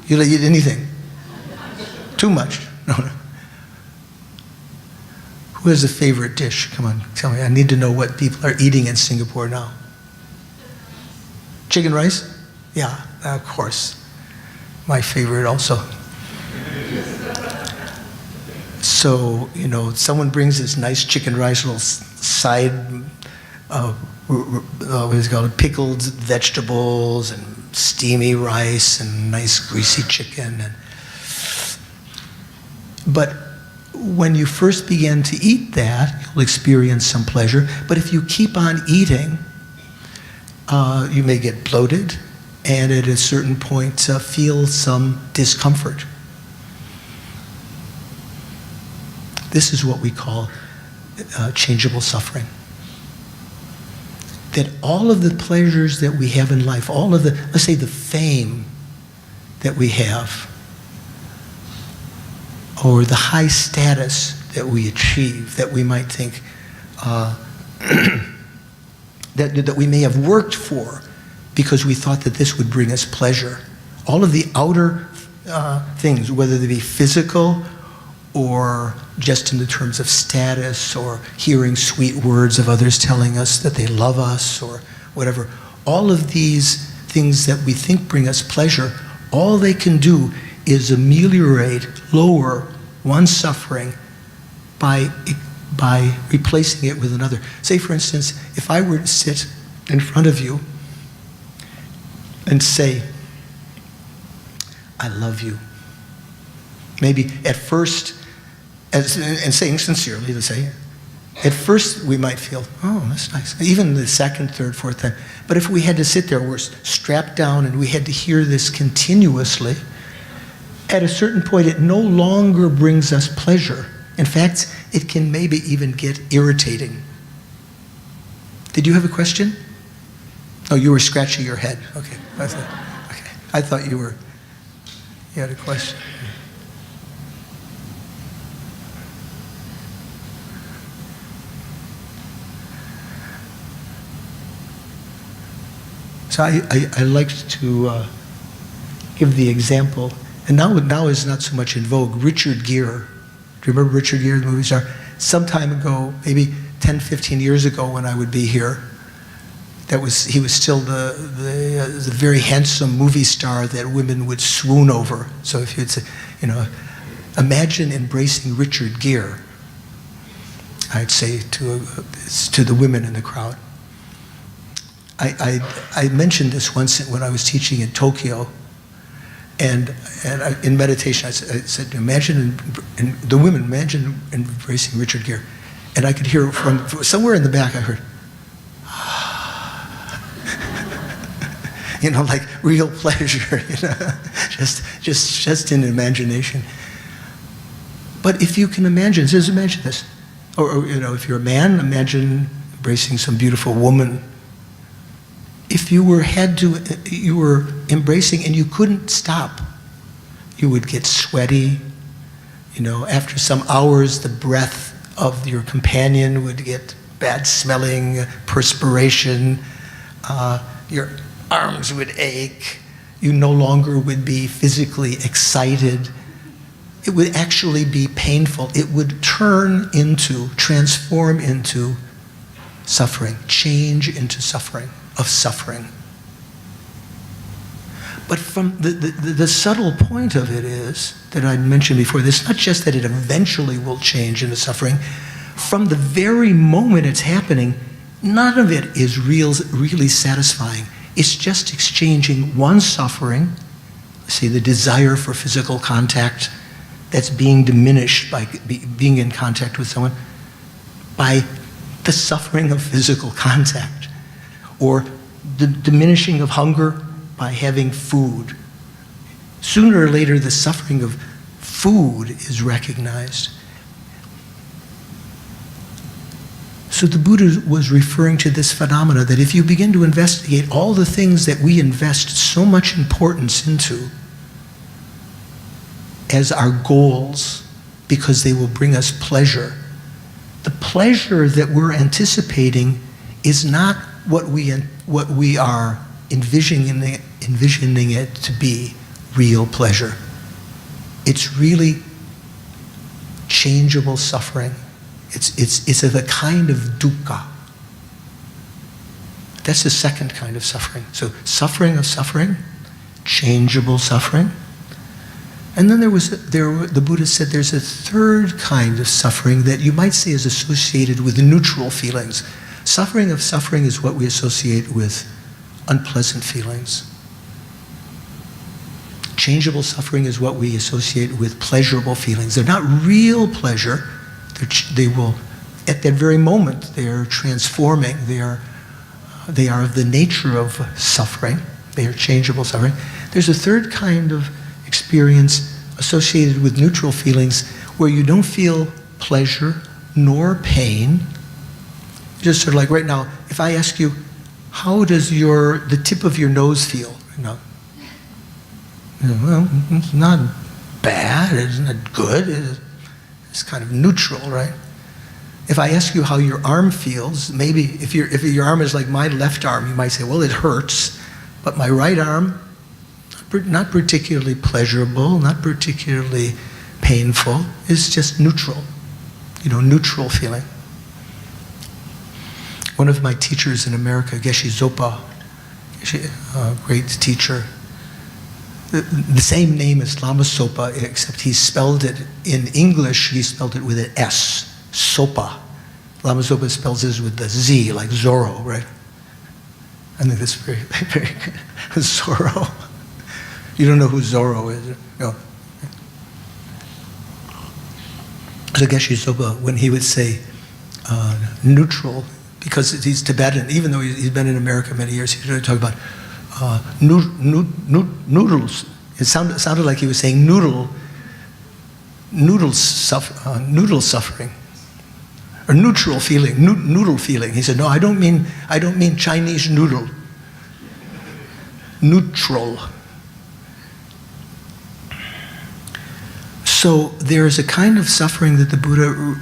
You don't eat anything? Too much? No. Who has a favorite dish? Come on, tell me. I need to know what people are eating in Singapore now. Chicken rice? Yeah, of course. My favorite also. So, someone brings this nice chicken rice, little side, what is it called, pickled vegetables and steamy rice and nice greasy chicken. But when you first begin to eat that, you'll experience some pleasure. But if you keep on eating, you may get bloated, and at a certain point feel some discomfort. This is what we call changeable suffering. That all of the pleasures that we have in life, all of the, let's say the fame that we have, or the high status that we achieve, that we might think, that we may have worked for because we thought that this would bring us pleasure. All of the outer things, whether they be physical or just in the terms of status or hearing sweet words of others telling us that they love us or whatever, all of these things that we think bring us pleasure, all they can do is ameliorate, lower one suffering by replacing it with another. Say, for instance, if I were to sit in front of you and say, I love you. Maybe at first, and saying sincerely, let's say, At first, we might feel, oh, that's nice. Even the second, third, fourth time. But if we had to sit there, we're strapped down, and we had to hear this continuously, at a certain point, it no longer brings us pleasure. In fact, it can maybe even get irritating. Did you have a question? Oh, you were scratching your head. Okay. I thought you had a question. So I liked to give the example, and now is not so much in vogue, Richard Gere. Do you remember Richard Gere, the movie star? Some time ago, maybe 10, 15 years ago when I would be here, he was still the very handsome movie star that women would swoon over. So if you'd say, imagine embracing Richard Gere, I'd say to the women in the crowd. I mentioned this once when I was teaching in Tokyo, and in meditation I said, imagine embracing Richard Gere. And I could hear from somewhere in the back, I heard, like real pleasure, just in imagination. But if you can imagine this, or if you're a man, imagine embracing some beautiful woman. If you were embracing and you couldn't stop, you would get sweaty. After some hours, the breath of your companion would get bad smelling, perspiration, your arms would ache, you no longer would be physically excited. It would actually be painful. It would transform into suffering, change into suffering. Of suffering. But from the subtle point of it is, that I mentioned before, it's not just that it eventually will change into suffering. From the very moment it's happening, none of it is really satisfying. It's just exchanging one suffering, say the desire for physical contact, that's being diminished by being in contact with someone, by the suffering of physical contact. Or the diminishing of hunger by having food. Sooner or later, the suffering of food is recognized. So the Buddha was referring to this phenomena that if you begin to investigate all the things that we invest so much importance into as our goals because they will bring us pleasure, the pleasure that we're anticipating is not what we are envisioning it to be real pleasure. It's really changeable suffering. It's of a kind of dukkha. That's the second kind of suffering. So suffering of suffering, changeable suffering. And then the Buddha said there's a third kind of suffering that you might say is associated with neutral feelings. Suffering of suffering is what we associate with unpleasant feelings. Changeable suffering is what we associate with pleasurable feelings. They're not real pleasure. They will, at that very moment, they are transforming. They are of the nature of suffering. They are changeable suffering. There's a third kind of experience associated with neutral feelings where you don't feel pleasure nor pain. Just sort of like right now, if I ask you, how does the tip of your nose feel? Well, it's not bad, it's not good, it's kind of neutral, right? If I ask you how your arm feels, maybe if your arm is like my left arm, you might say, well, it hurts, but my right arm, not particularly pleasurable, not particularly painful, is just neutral, neutral feeling. One of my teachers in America, Geshe Zopa, a great teacher, the same name as Lama Sopa, except he spelled it, in English, he spelled it with an S, Sopa. Lama Zopa spells his with the Z, like Zorro, right? I think that's very, very good. Zorro. You don't know who Zorro is? No. So Geshe Zopa, when he would say, neutral, because he's Tibetan, even though he's been in America many years, he started talking about noodles. It sounded like he was saying noodle suffering, or neutral feeling, noodle feeling. He said, no, I don't mean Chinese noodle. Neutral. So there is a kind of suffering that the Buddha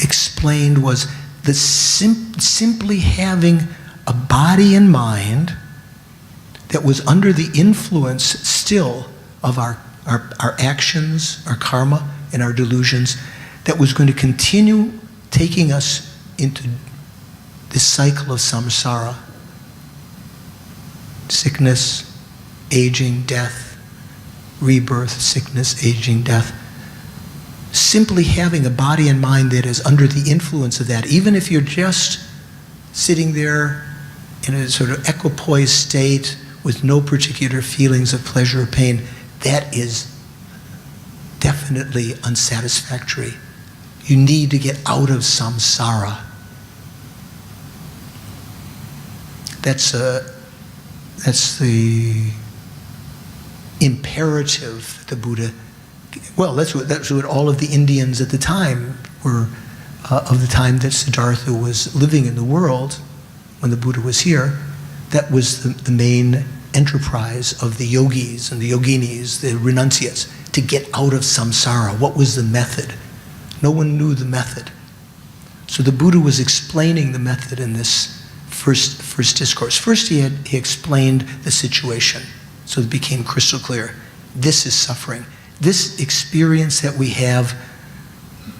explained was the simply having a body and mind that was under the influence still of our actions, our karma, and our delusions, that was going to continue taking us into this cycle of samsara. Sickness, aging, death, rebirth, sickness, aging, death. Simply having a body and mind that is under the influence of that, even if you're just sitting there in a sort of equipoise state with no particular feelings of pleasure or pain, that is definitely unsatisfactory. You need to get out of samsara. That's the imperative that the Buddha, well, that's what all of the Indians at the time were, of the time that Siddhartha was living in the world, when the Buddha was here. That was the main enterprise of the yogis and the yoginis, the renunciates, to get out of samsara. What was the method? No one knew the method. So the Buddha was explaining the method in this first discourse. First he explained the situation, so it became crystal clear. This is suffering. This experience that we have,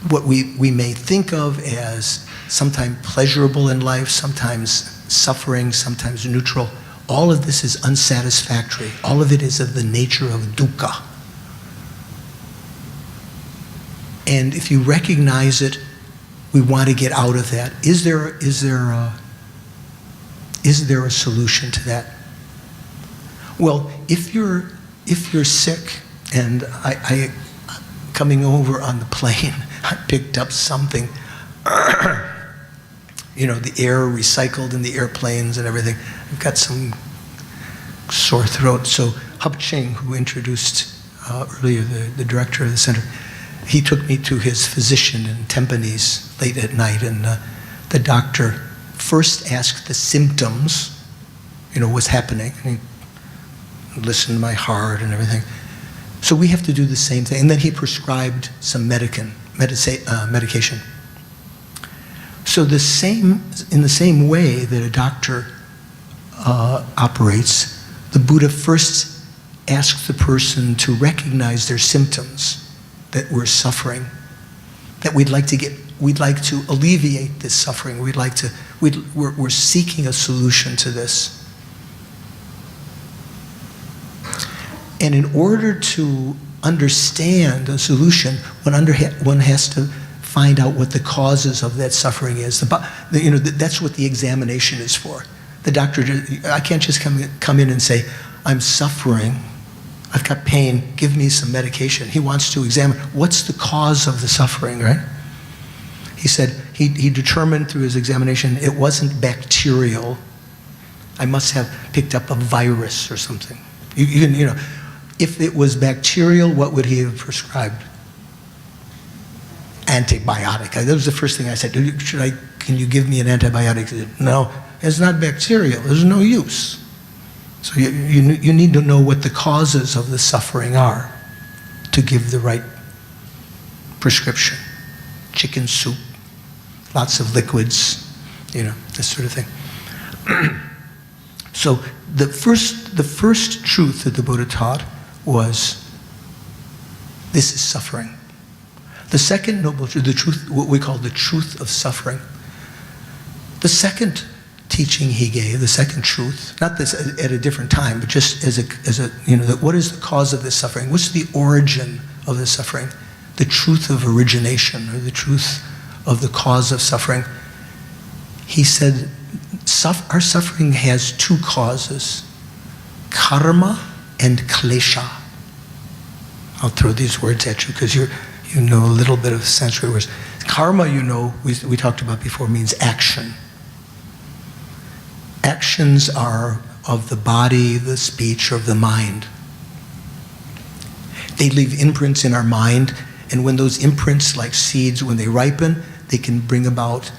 what we may think of as sometimes pleasurable in life, sometimes suffering, sometimes neutral, all of this is unsatisfactory. All of it is of the nature of dukkha. And if you recognize it, we want to get out of that. Is there a solution to that? Well, if you're sick, and I coming over on the plane, I picked up something, the air recycled in the airplanes and everything. I've got some sore throat. So Hub Ching, who introduced earlier, the director of the center, he took me to his physician in Tampines late at night, and the doctor first asked the symptoms, what's happening, and he listened to my heart and everything. So we have to do the same thing. And then he prescribed some medication. So in the same way that a doctor operates, the Buddha first asks the person to recognize their symptoms, that we're suffering, that we'd like to alleviate this suffering. We're seeking a solution to this. And in order to understand a solution, one has to find out what the causes of that suffering is. That's what the examination is for. The doctor, I can't just come in and say, I'm suffering, I've got pain, give me some medication. He wants to examine what's the cause of the suffering, right? He said he determined through his examination it wasn't bacterial. I must have picked up a virus or something. If it was bacterial, what would he have prescribed? Antibiotic. That was the first thing I said. Can you give me an antibiotic? He said, no, it's not bacterial. There's no use. So you need to know what the causes of the suffering are to give the right prescription. Chicken soup, lots of liquids, this sort of thing. So the first truth that the Buddha taught was, this is suffering. The second noble truth, the truth, what we call the truth of suffering. The second teaching he gave, the second truth, not this at a different time, but just as a what is the cause of this suffering? What's the origin of the suffering? The truth of origination, or the truth of the cause of suffering. He said, our suffering has two causes, karma and klesha. I'll throw these words at you because You know a little bit of Sanskrit words. Karma, you know, we talked about before, means action. Actions are of the body, the speech, or of the mind. They leave imprints in our mind, and when those imprints, like seeds, when they ripen, they can bring about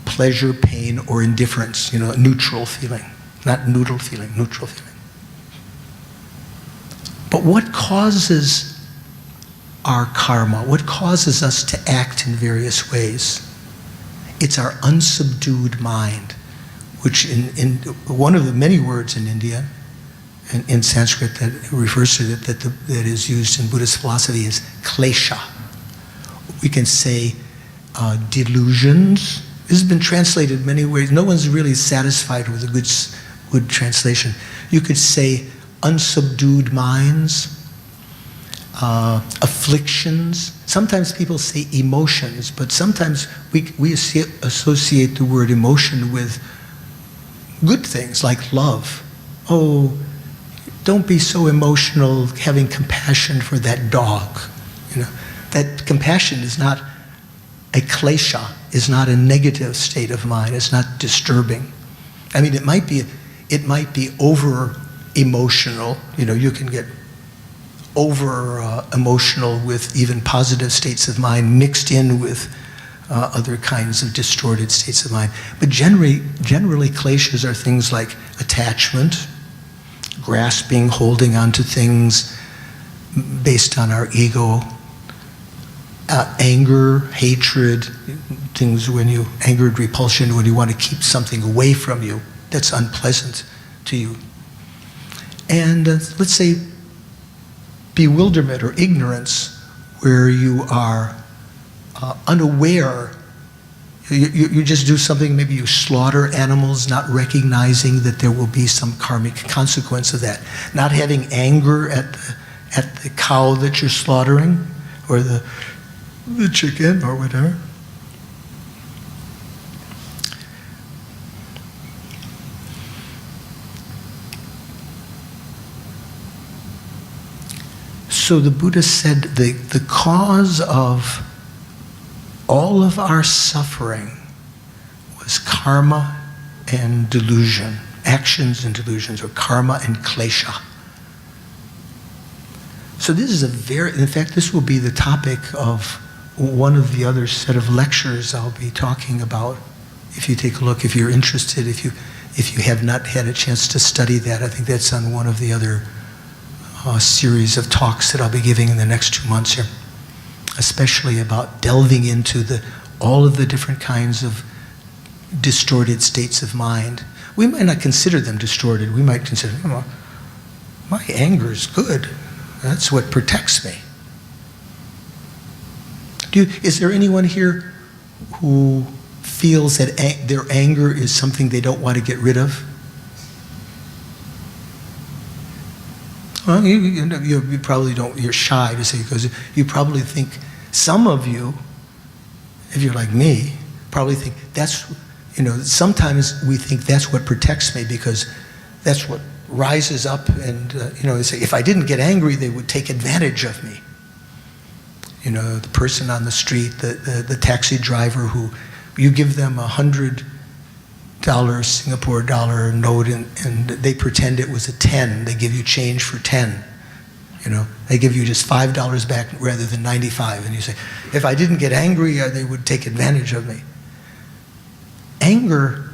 pleasure, pain, or indifference, you know, a neutral feeling. Not noodle feeling, neutral feeling. But what causes our karma? What causes us to act in various ways? It's our unsubdued mind, which in one of the many words in India, in Sanskrit that refers to it, that is used in Buddhist philosophy is klesha. We can say delusions. This has been translated many ways. No one's really satisfied with a good translation. You could say unsubdued minds, afflictions. Sometimes people say emotions, but sometimes we associate the word emotion with good things like love. Oh, don't be so emotional, having compassion for that dog. You know, that compassion is not a klesha, is not a negative state of mind. It's not disturbing. I mean, it might be over emotional. You know, you can get over emotional with even positive states of mind mixed in with other kinds of distorted states of mind. But generally kleshas are things like attachment, grasping, holding on to things based on our ego, anger, hatred, things when you, anger and repulsion, when you want to keep something away from you that's unpleasant to you. And let's say bewilderment or ignorance, where you are unaware. You just do something, maybe you slaughter animals, not recognizing that there will be some karmic consequence of that. Not having anger at the cow that you're slaughtering, or the chicken, or whatever. So the Buddha said the cause of all of our suffering was karma and delusion, actions and delusions, or karma and klesha. So this is in fact, this will be the topic of one of the other set of lectures I'll be talking about. If you take a look, if you're interested, if you have not had a chance to study that, I think that's on one of the other series of talks that I'll be giving in the next 2 months here, especially about delving into all of the different kinds of distorted states of mind. We might not consider them distorted. We might consider, oh, my anger is good. That's what protects me. Is there anyone here who feels that their anger is something they don't want to get rid of? Well, you probably don't, you're shy to say, because you probably think, some of you, if you're like me, probably think that's, sometimes we think that's what protects me, because that's what rises up, and they say, if I didn't get angry, they would take advantage of me. The person on the street, the taxi driver who, you give them $100 Singapore dollar note, and they pretend it was a 10. They give you change for 10. They give you just $5 back rather than 95. And you say, if I didn't get angry, they would take advantage of me. Anger,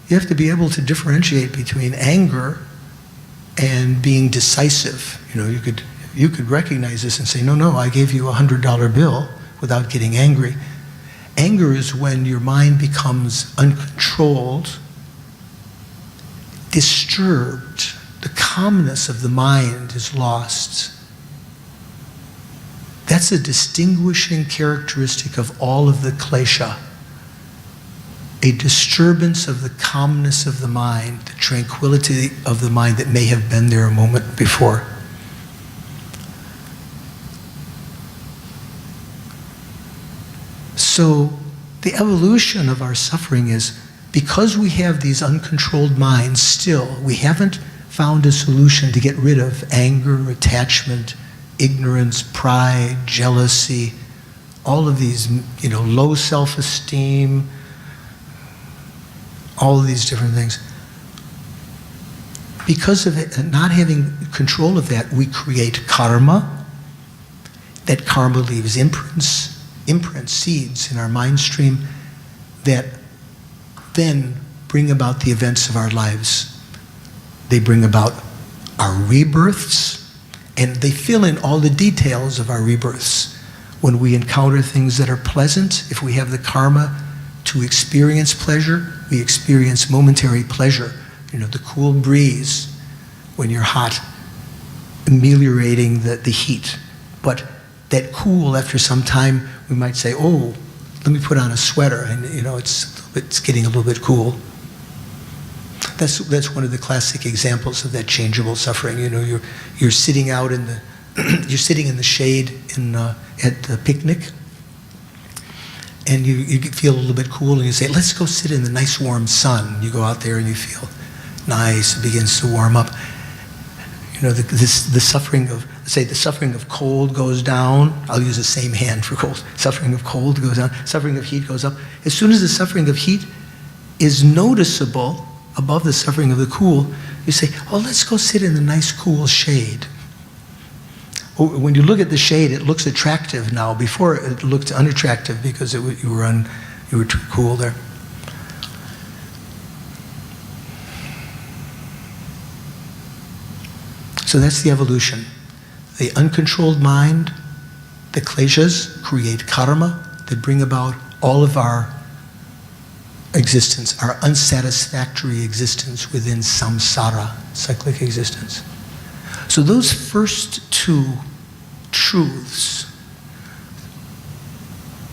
you have to be able to differentiate between anger and being decisive. You could recognize this and say, no, I gave you a $100 bill without getting angry. Anger is when your mind becomes uncontrolled, disturbed. The calmness of the mind is lost. That's a distinguishing characteristic of all of the klesha. A disturbance of the calmness of the mind, the tranquility of the mind that may have been there a moment before. So the evolution of our suffering is, because we have these uncontrolled minds still, we haven't found a solution to get rid of anger, attachment, ignorance, pride, jealousy, all of these, low self-esteem, all of these different things. Because of it, not having control of that, we create karma. That karma leaves imprints, seeds in our mind stream that then bring about the events of our lives. They bring about our rebirths, and they fill in all the details of our rebirths. When we encounter things that are pleasant, if we have the karma to experience pleasure, we experience momentary pleasure. The cool breeze when you're hot, ameliorating the heat. But that cool, after some time, we might say, oh, let me put on a sweater, and it's getting a little bit cool. That's one of the classic examples of that changeable suffering. You're sitting out in the you're sitting in the shade at the picnic, and you feel a little bit cool, and you say, let's go sit in the nice warm sun. You go out there and you feel nice. It begins to warm up. The suffering of cold goes down. I'll use the same hand for cold. Suffering of cold goes down. Suffering of heat goes up. As soon as the suffering of heat is noticeable above the suffering of the cool, you say, oh, let's go sit in the nice cool shade. When you look at the shade, it looks attractive now. Before, it looked unattractive because you were too cool there. So that's the evolution. The uncontrolled mind, the kleshas, create karma that bring about all of our existence, our unsatisfactory existence within samsara, cyclic existence. So those first two truths,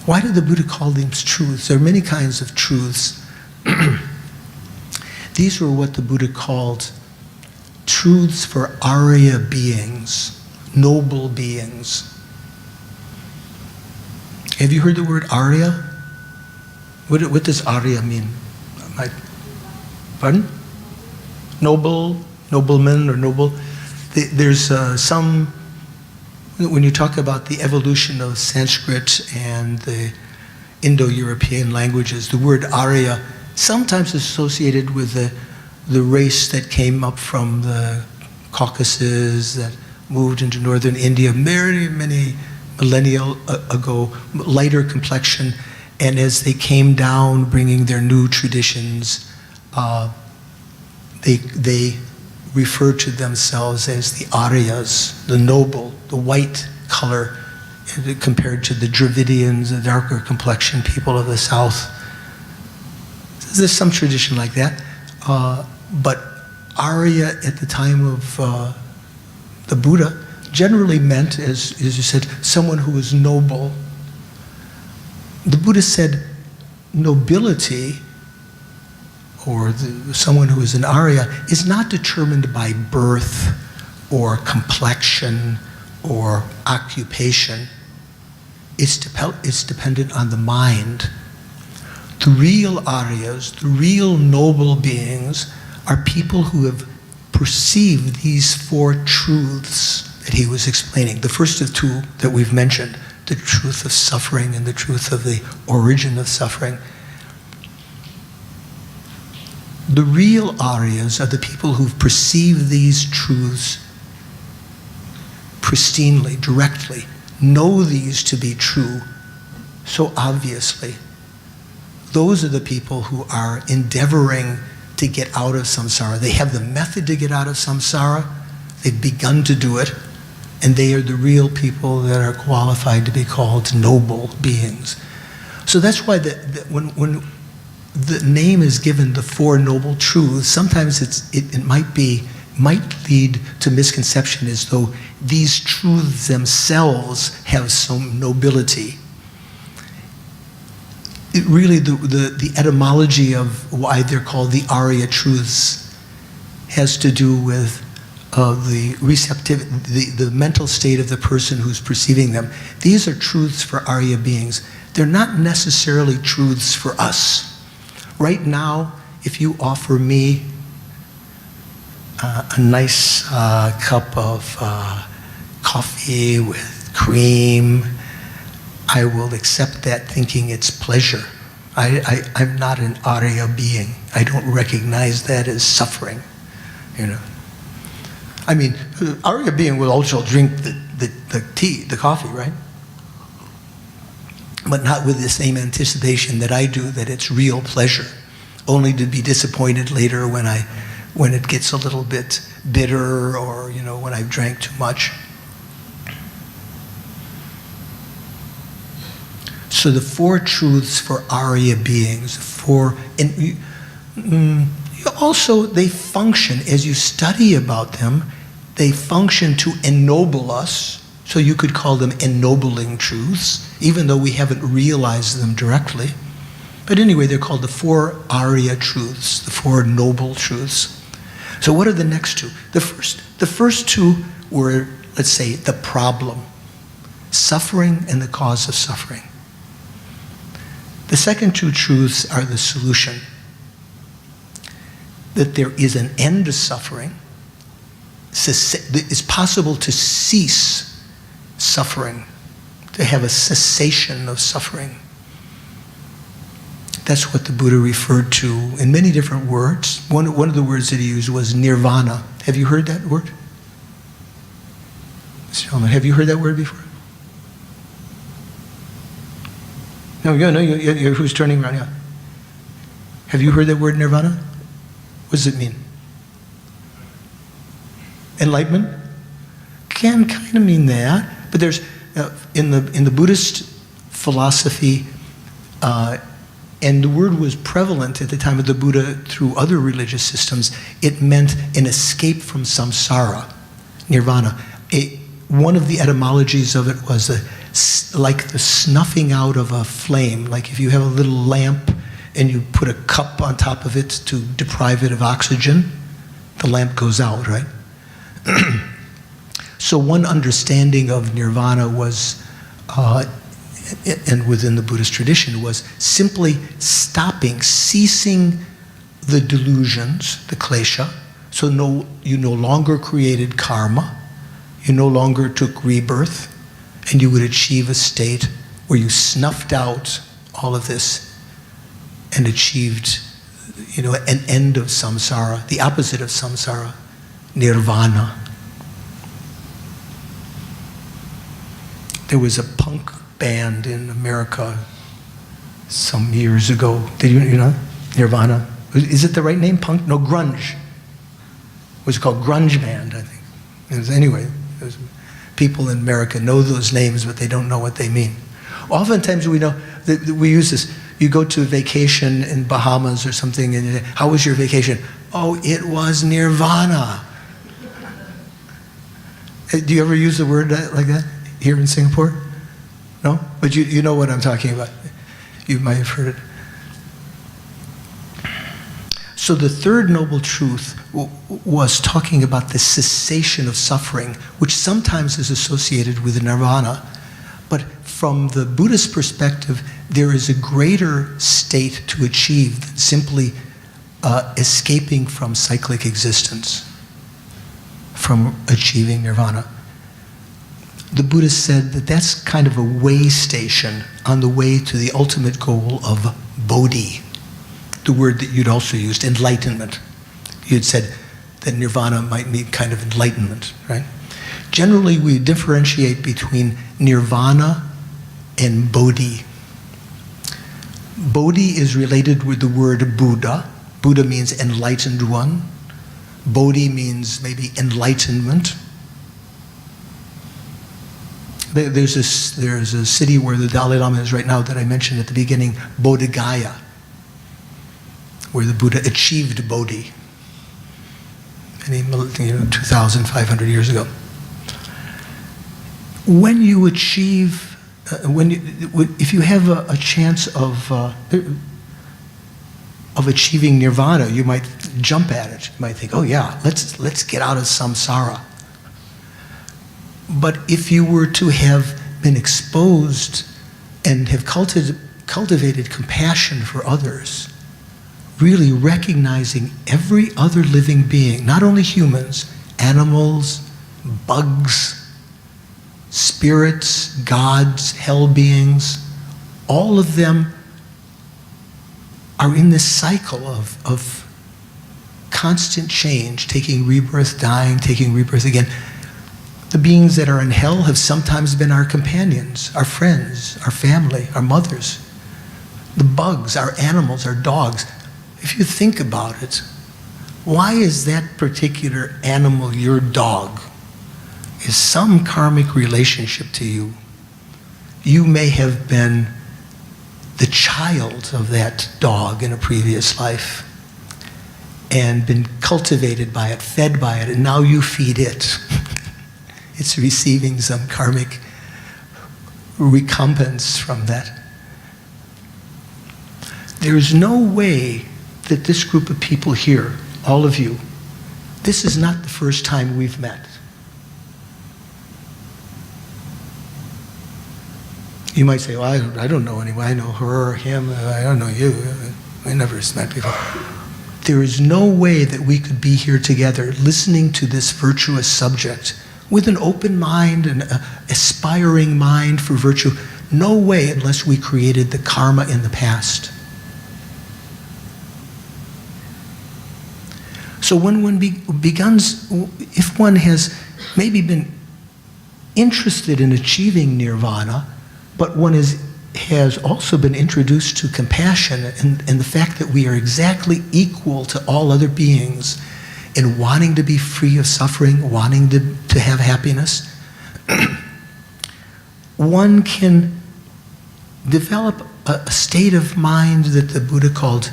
why did the Buddha call them truths? There are many kinds of truths. These were what the Buddha called truths for Arya beings, noble beings. Have you heard the word Arya? What does Arya mean? Pardon? Noble, nobleman, or noble. There's some, when you talk about the evolution of Sanskrit and the Indo-European languages, the word Arya sometimes is associated with the race that came up from the Caucasus, that moved into northern India many, many millennia ago, lighter complexion, and as they came down bringing their new traditions, they refer to themselves as the Aryas, the noble, the white color, compared to the Dravidians, the darker complexion people of the south. There's some tradition like that. But Arya at the time of the Buddha generally meant, as you said, someone who was noble. The Buddha said nobility, or someone who is an Arya, is not determined by birth or complexion or occupation. It's dependent on the mind. The real Aryas, the real noble beings, are people who have perceived these four truths that he was explaining. The first of two that we've mentioned, the truth of suffering and the truth of the origin of suffering. The real Aryas are the people who've perceived these truths pristinely, directly, know these to be true so obviously. Those are the people who are endeavoring to get out of samsara. They have the method to get out of samsara. They've begun to do it. And they are the real people that are qualified to be called noble beings. So that's why when the name is given the Four Noble Truths, sometimes it might lead to misconception as though these truths themselves have some nobility. Really, the etymology of why they're called the Arya truths has to do with the receptivity, the mental state of the person who's perceiving them. These are truths for Arya beings. They're not necessarily truths for us. Right now, if you offer me a nice cup of coffee with cream, I will accept that thinking it's pleasure. I'm not an Arya being. I don't recognize that as suffering, you know. I mean, Arya being will also drink the tea, the coffee, right? But not with the same anticipation that I do that it's real pleasure, only to be disappointed later when it gets a little bit bitter, or, you know, when I've drank too much. So the four truths for Arya beings, also they function, as you study about them, they function to ennoble us. So you could call them ennobling truths, even though we haven't realized them directly. But anyway, they're called the four Arya truths, the four noble truths. So what are the next two? The first two were, let's say, the problem, suffering and the cause of suffering. The second two truths are the solution, that there is an end to suffering. It's possible to cease suffering, to have a cessation of suffering. That's what the Buddha referred to in many different words. One of the words that he used was nirvana. Have you heard that word? Mr. Hellman, have you heard that word before? No, who's turning around? Yeah. Have you heard that word nirvana? What does it mean? Enlightenment? Can kind of mean that, but there's in the Buddhist philosophy, and the word was prevalent at the time of the Buddha through other religious systems. It meant an escape from samsara, nirvana. One of the etymologies of it was like the snuffing out of a flame. Like if you have a little lamp and you put a cup on top of it to deprive it of oxygen, the lamp goes out, right? So one understanding of nirvana was, and within the Buddhist tradition, was simply stopping, ceasing the delusions, the klesha. So you no longer created karma, you no longer took rebirth, and you would achieve a state where you snuffed out all of this and achieved, you know, an end of samsara, the opposite of samsara, nirvana. There was a punk band in America some years ago. Did you know? Nirvana. Is it the right name? Punk? No, grunge. It was called Grunge Band, I think. Anyway, people in America know those names, but they don't know what they mean. Oftentimes we use this. You go to a vacation in Bahamas or something, and how was your vacation? Oh, it was nirvana. Do you ever use the word like that here in Singapore? No? But you know what I'm talking about. You might have heard it. So the third noble truth was talking about the cessation of suffering, which sometimes is associated with nirvana. But from the Buddhist perspective, there is a greater state to achieve than simply escaping from cyclic existence, from achieving nirvana. The Buddha said that that's kind of a way station on the way to the ultimate goal of bodhi, the word that you'd also used, enlightenment. You'd said that nirvana might mean kind of enlightenment, right? Generally, we differentiate between nirvana and bodhi. Bodhi is related with the word Buddha. Buddha means enlightened one. Bodhi means maybe enlightenment. There's a city where the Dalai Lama is right now that I mentioned at the beginning, Bodh Gaya, where the Buddha achieved Bodhi, 2,500 years ago. When you achieve, if you have a chance of achieving nirvana, you might jump at it. You might think, oh yeah, let's get out of samsara. But if you were to have been exposed and have cultivated compassion for others, really recognizing every other living being, not only humans, animals, bugs, spirits, gods, hell beings, all of them are in this cycle of constant change, taking rebirth, dying, taking rebirth again. The beings that are in hell have sometimes been our companions, our friends, our family, our mothers. The bugs, our animals, our dogs. If you think about it, why is that particular animal your dog? Is some karmic relationship to you. You may have been the child of that dog in a previous life and been cultivated by it, fed by it, and now you feed it. It's receiving some karmic recompense from that. There is no way that this group of people here, all of you, this is not the first time we've met. You might say, well, I don't know anyone. I know her or him. I don't know you. I never met before. There is no way that we could be here together listening to this virtuous subject with an open mind and an aspiring mind for virtue. No way unless we created the karma in the past. So when one begins, if one has maybe been interested in achieving nirvana, but one has also been introduced to compassion and the fact that we are exactly equal to all other beings in wanting to be free of suffering, wanting to have happiness, one can develop a state of mind that the Buddha called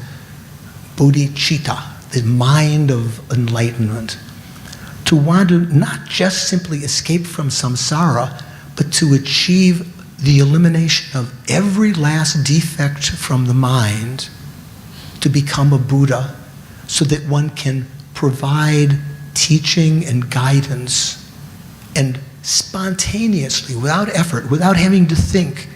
bodhicitta, the mind of enlightenment, to want to not just simply escape from samsara, but to achieve the elimination of every last defect from the mind, to become a Buddha, so that one can provide teaching and guidance, and spontaneously, without effort, without having to think,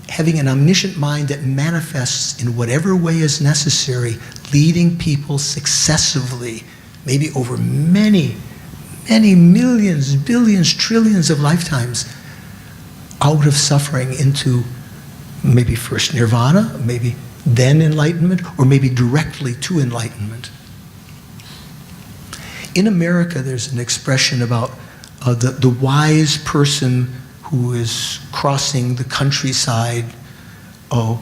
having an omniscient mind that manifests in whatever way is necessary, leading people successively, maybe over many, many millions, billions, trillions of lifetimes, out of suffering into maybe first nirvana, maybe then enlightenment, or maybe directly to enlightenment. In America, there's an expression about the wise person who is crossing the countryside, who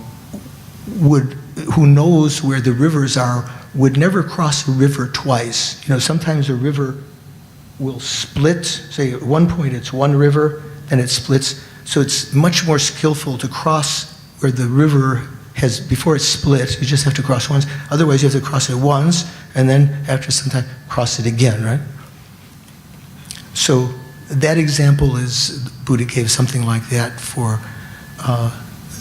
knows where the rivers are, would never cross a river twice. You know, sometimes a river will split. Say at one point it's one river, then it splits. So it's much more skillful to cross where the river has, before it's split, you just have to cross once. Otherwise you have to cross it once, and then after some time, cross it again, right? So that example is, Buddha gave something like that for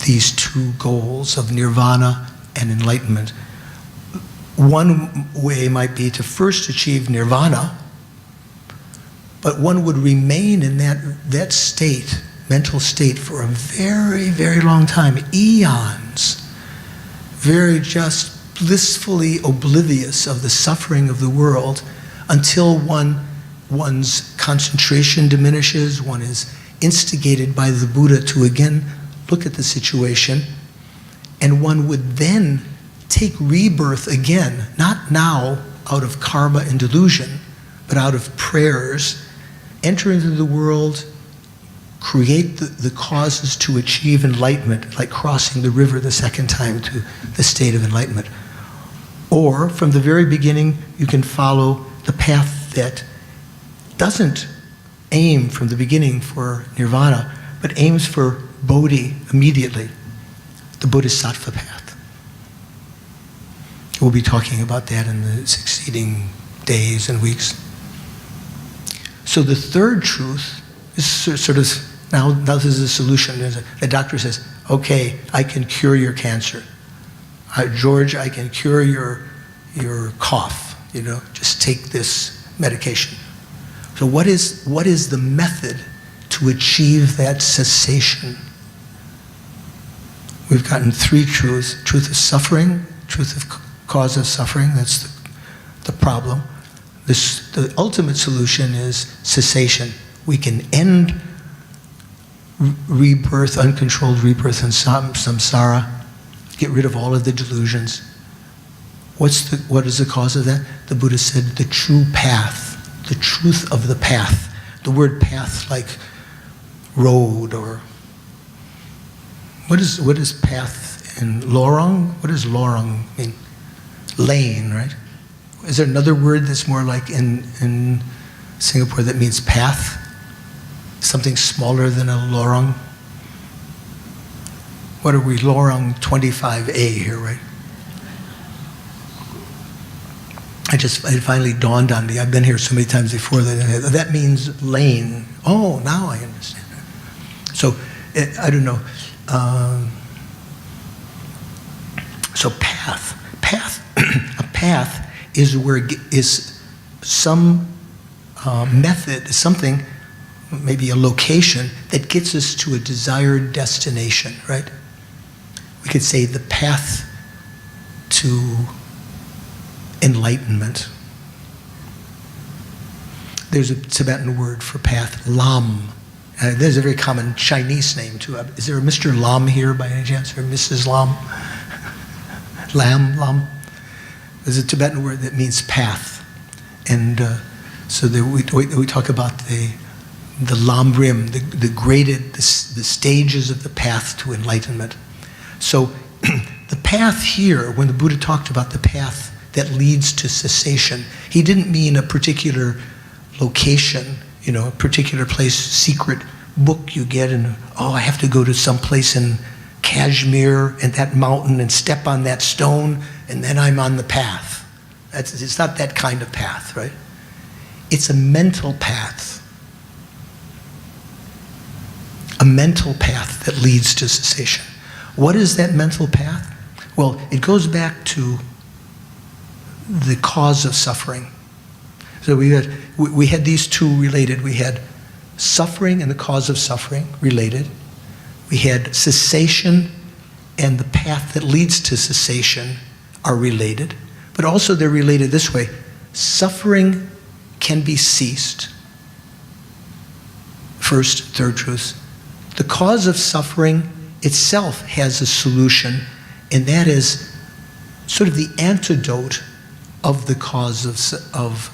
these two goals of nirvana and enlightenment. One way might be to first achieve nirvana, but one would remain in that state, mental state, for a very, very long time, eons, very just blissfully oblivious of the suffering of the world, until one's concentration diminishes, one is instigated by the Buddha to again look at the situation, and one would then take rebirth again, not now out of karma and delusion, but out of prayers, enter into the world, create the causes to achieve enlightenment, like crossing the river the second time to the state of enlightenment. Or from the very beginning, you can follow the path that doesn't aim from the beginning for nirvana, but aims for bodhi immediately, the bodhisattva path. We'll be talking about that in the succeeding days and weeks. So the third truth is sort of, now this is a solution. The doctor says, okay, I can cure your cancer. George, I can cure your cough. You know, just take this medication. So what is the method to achieve that cessation? We've gotten three truths: truth of suffering, truth of cause of suffering. That's the problem. The ultimate solution is cessation. We can end rebirth, uncontrolled rebirth and samsara. Get rid of all of the delusions. What is the cause of that? The Buddha said the true path, the truth of the path. The word path, like road, or what is path in lorong? What does lorong mean? Lane, right? Is there another word that's more like in Singapore that means path? Something smaller than a lorong? What are we, lorong 25A here, right? It finally dawned on me. I've been here so many times before that means lane. Oh, now I understand. So, I don't know. So path. A path is some method, something, maybe a location that gets us to a desired destination, right? We could say the path to enlightenment. There's a Tibetan word for path, lam. There's a very common Chinese name too. Is there a Mr. Lam here by any chance, or Mrs. Lam? Lam. There's a Tibetan word that means path, and so we talk about the lam rim, the stages of the path to enlightenment. So the path here, when the Buddha talked about the path that leads to cessation, he didn't mean a particular location, a particular place, secret book you get, and I have to go to some place in Kashmir and that mountain and step on that stone, and then I'm on the path. It's not that kind of path, right? It's a mental path. A mental path that leads to cessation. What is that mental path? Well, it goes back to the cause of suffering. So we had these two related. We had suffering and the cause of suffering related. We had cessation and the path that leads to cessation are related. But also they're related this way. Suffering can be ceased. First, third truth. The cause of suffering itself has a solution, and that is sort of the antidote of the cause of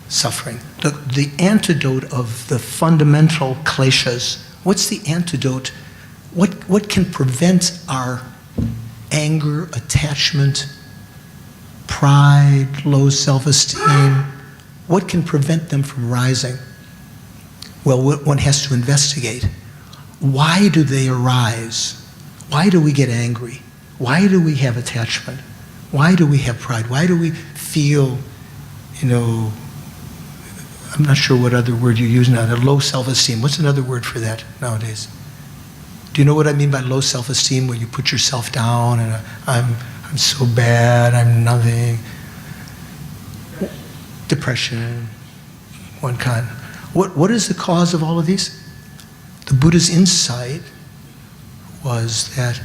suffering. The antidote of the fundamental kleshas. What's the antidote? What can prevent our anger, attachment, pride, low self-esteem? What can prevent them from rising? Well, one has to investigate. Why do they arise? Why do we get angry? Why do we have attachment? Why do we have pride? Why do we feel, I'm not sure what other word you use now, low self-esteem. What's another word for that nowadays? Do you know what I mean by low self-esteem, where you put yourself down and I'm so bad, I'm nothing. Depression, one kind. What is the cause of all of these? The Buddha's insight was that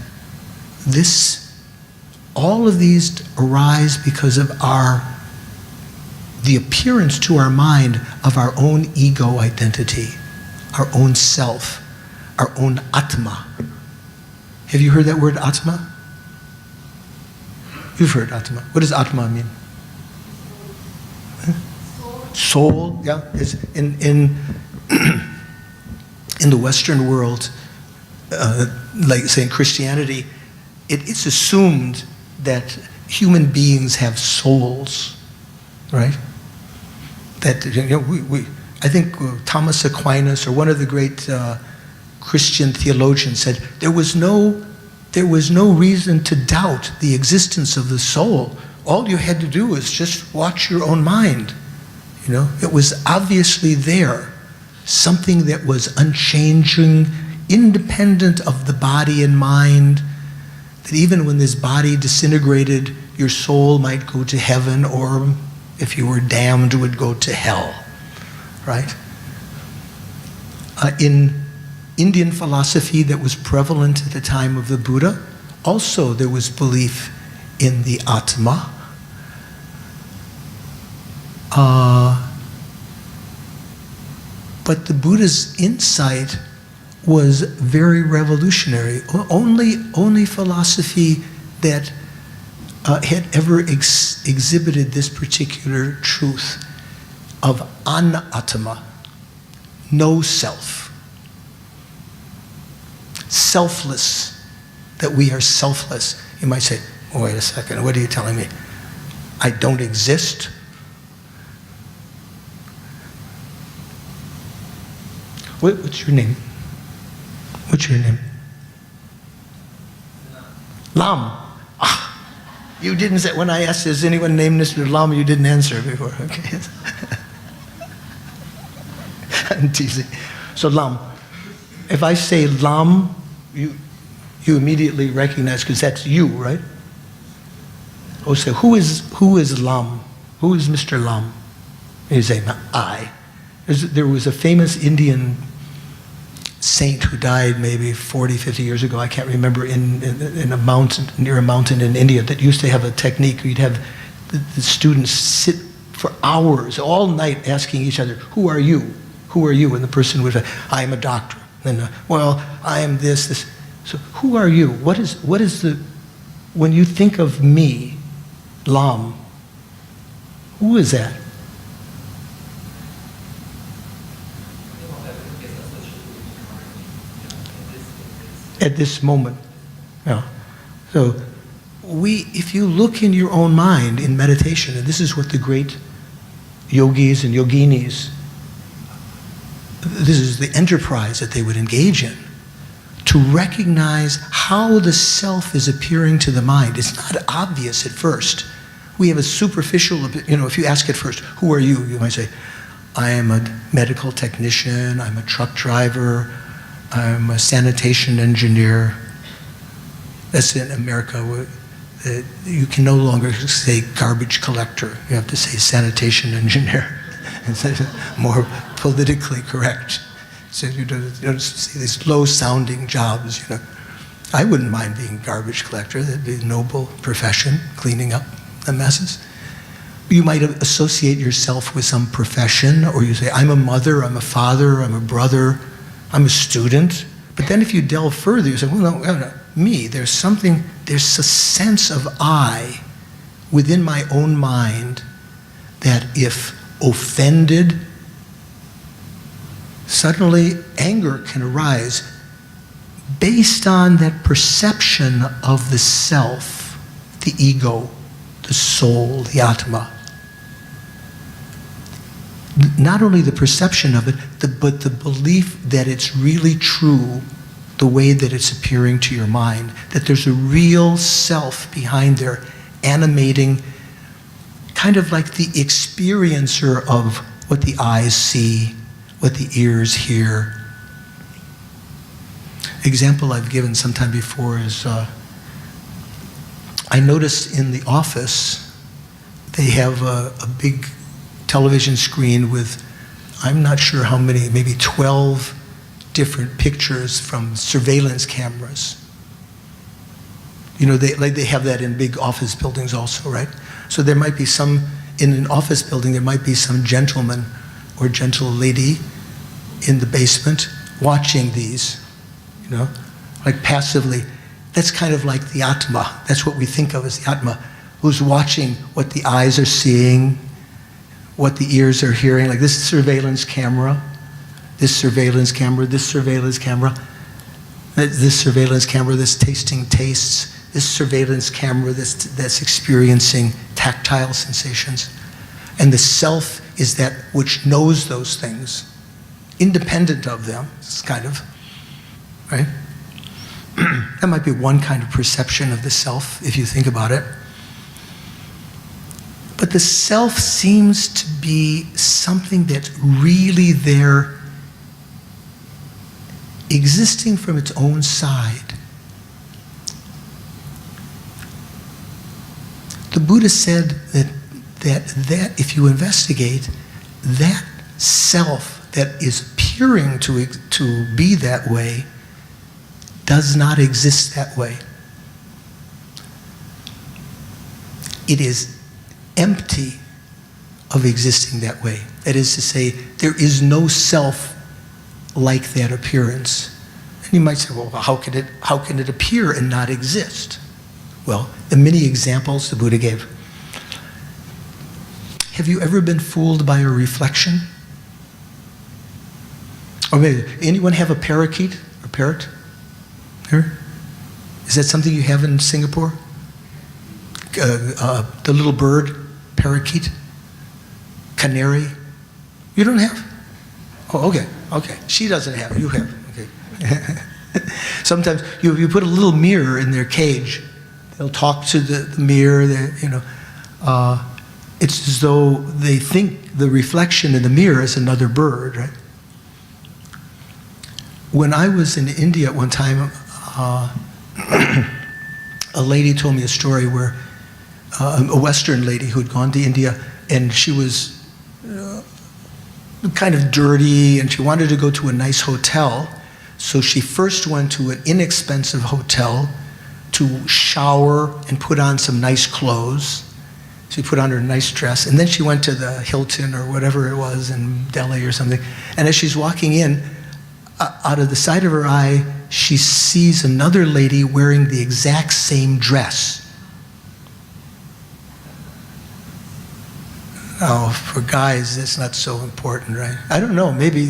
all of these arise because of the appearance to our mind of our own ego identity, our own self, our own atma. Have you heard that word atma? You've heard atma. What does atma mean? Soul, yeah. It's in the Western world, like say in Christianity, it's assumed that human beings have souls, right? That I think Thomas Aquinas, or one of the great Christian theologians, said there was no reason to doubt the existence of the soul. All you had to do was just watch your own mind. It was obviously there. Something that was unchanging, independent of the body and mind, that even when this body disintegrated, your soul might go to heaven, or if you were damned, would go to hell, right? In Indian philosophy that was prevalent at the time of the Buddha, also there was belief in the Atma. But the Buddha's insight was very revolutionary. Only philosophy that had ever exhibited this particular truth of anatma, no self. Selfless, that we are selfless. You might say, oh, wait a second, what are you telling me? I don't exist? What's your name? What's your name? Lam. Ah, you didn't say, when I asked, is anyone named Mr. Lam, you didn't answer before. Okay. I'm teasing. So Lam, if I say Lam, you immediately recognize, because that's you, right? Oh, say, who is Lam? Who is Mr. Lam? And you say, I. There was a famous Indian saint who died maybe 40, 50 years ago, I can't remember, in a mountain, near a mountain in India, that used to have a technique where you'd have the students sit for hours, all night, asking each other, who are you? Who are you? And the person would say, I am a doctor. And well, I am this. So who are you? What is the, when you think of me, Lam, who is that? At this moment. Yeah. So if you look in your own mind in meditation, and this is what the great yogis and yoginis, this is the enterprise that they would engage in, to recognize how the self is appearing to the mind. It's not obvious at first. We have a superficial, if you ask at first, who are you? You might say, I am a medical technician, I'm a truck driver, I'm a sanitation engineer. That's in America. You can no longer say garbage collector. You have to say sanitation engineer. It's more politically correct. So you don't see these low-sounding jobs. I wouldn't mind being a garbage collector. That'd be a noble profession, cleaning up the messes. You might associate yourself with some profession, or you say, I'm a mother, I'm a father, I'm a brother, I'm a student. But then if you delve further, you say, well, no, me, there's a sense of I within my own mind that if offended, suddenly anger can arise based on that perception of the self, the ego, the soul, the atma. Not only the perception of it, but the belief that it's really true the way that it's appearing to your mind, that there's a real self behind there animating, kind of like the experiencer of what the eyes see, what the ears hear. Example I've given sometime before is, I noticed in the office, they have a big television screen with, I'm not sure how many, maybe 12 different pictures from surveillance cameras. They have that in big office buildings also, right? So there might be in an office building, there might be some gentleman or gentle lady in the basement watching these, like passively. That's kind of like the Atma. That's what we think of as the Atma, who's watching what the eyes are seeing, what the ears are hearing, like this surveillance camera, this surveillance camera, this surveillance camera, this surveillance camera that's tasting tastes, this surveillance camera that's experiencing tactile sensations. And the self is that which knows those things, independent of them. It's kind of, right? That might be one kind of perception of the self, if you think about it. But the self seems to be something that's really there, existing from its own side. The Buddha said that if you investigate, that self that is appearing to be that way does not exist that way. It is empty of existing that way. That is to say, there is no self like that appearance. And you might say, well, how can it appear and not exist? Well, the many examples the Buddha gave. Have you ever been fooled by a reflection? Or maybe, anyone have a parakeet or parrot here? Is that something you have in Singapore? The little bird, parakeet, canary? You don't have? Oh, okay. She doesn't have it, you have it. Okay. Sometimes you put a little mirror in their cage. They'll talk to the mirror, it's as though they think the reflection in the mirror is another bird, right? When I was in India at one time, a lady told me a story where a Western lady who had gone to India, and she was kind of dirty, and she wanted to go to a nice hotel. So she first went to an inexpensive hotel to shower and put on some nice clothes. She put on her nice dress, and then she went to the Hilton or whatever it was in Delhi or something. And as she's walking in, out of the side of her eye, she sees another lady wearing the exact same dress. Now, for guys, that's not so important, right? I don't know. Maybe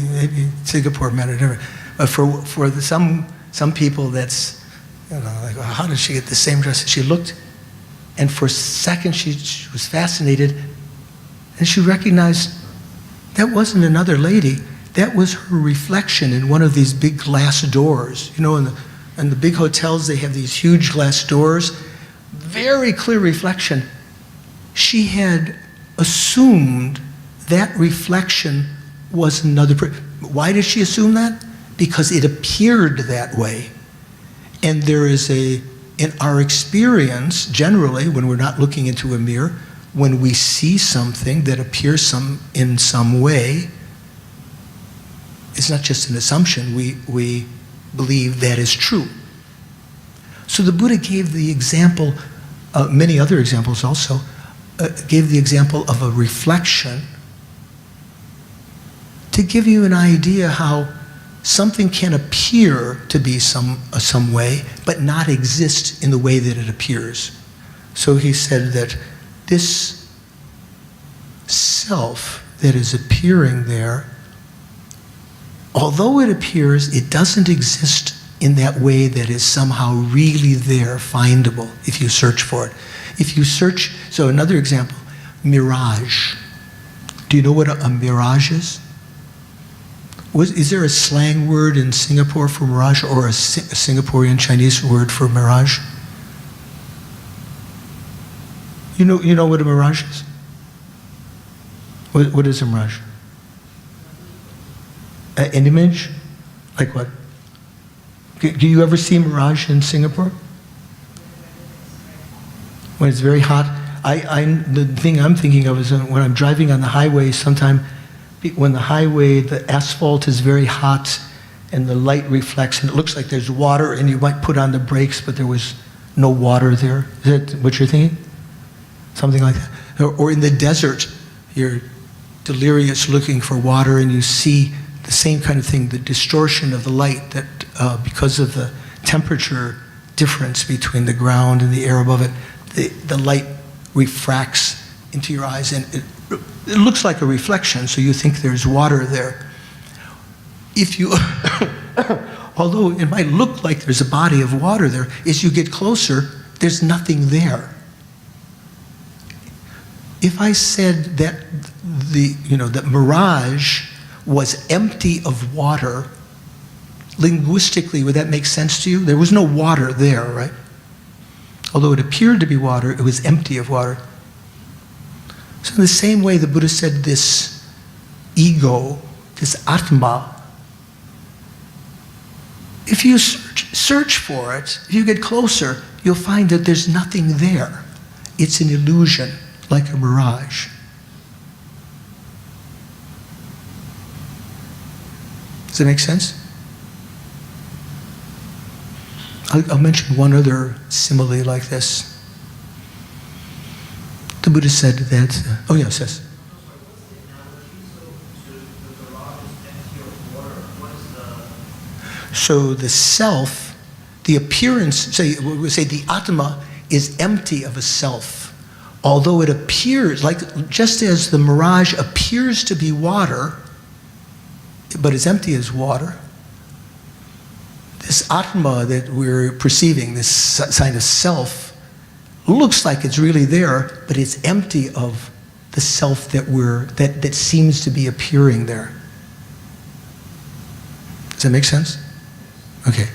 Singapore meant it different. But for some people, that's, like, well, how did she get the same dress? She looked, and for a second she was fascinated, and she recognized that wasn't another lady. That was her reflection in one of these big glass doors. In the big hotels, they have these huge glass doors. Very clear reflection. She had assumed that reflection was another person. Why did she assume that? Because it appeared that way. And there is in our experience, generally, when we're not looking into a mirror, when we see something that appears in some way, it's not just an assumption, we believe that is true. So the Buddha gave the example, many other examples also, gave the example of a reflection to give you an idea how something can appear to be some way, but not exist in the way that it appears. So he said that this self that is appearing there, although it appears, it doesn't exist in that way that is somehow really there, findable, if you search for it. If you search, so another example, mirage. Do you know what a mirage is? Is there a slang word in Singapore for mirage, or a Singaporean Chinese word for mirage? You know what a mirage is? What is a mirage? An image? Like what? Do you ever see mirage in Singapore? When it's very hot? The thing I'm thinking of is when I'm driving on the highway, sometime when the asphalt is very hot and the light reflects and it looks like there's water, and you might put on the brakes, but there was no water there. Is that what you're thinking? Something like that. Or in the desert, you're delirious looking for water, and you see the same kind of thing, the distortion of the light that because of the temperature difference between the ground and the air above it, the light refracts into your eyes, and it looks like a reflection, so you think there's water there. If you, although it might look like there's a body of water there, as you get closer, there's nothing there. If I said that that mirage was empty of water, linguistically, would that make sense to you? There was no water there, right? Although it appeared to be water, it was empty of water. So in the same way, the Buddha said this ego, this Atma, if you search for it, if you get closer, you'll find that there's nothing there. It's an illusion, like a mirage. Does that make sense? I'll mention one other simile like this. The Buddha said that, oh yes, yes. So the self, the appearance, say, we say the Atma is empty of a self. Although it appears, like just as the mirage appears to be water, but is empty as water, this Atma that we're perceiving, this sign of self, looks like it's really there, but it's empty of the self that seems to be appearing there. Does that make sense? Okay.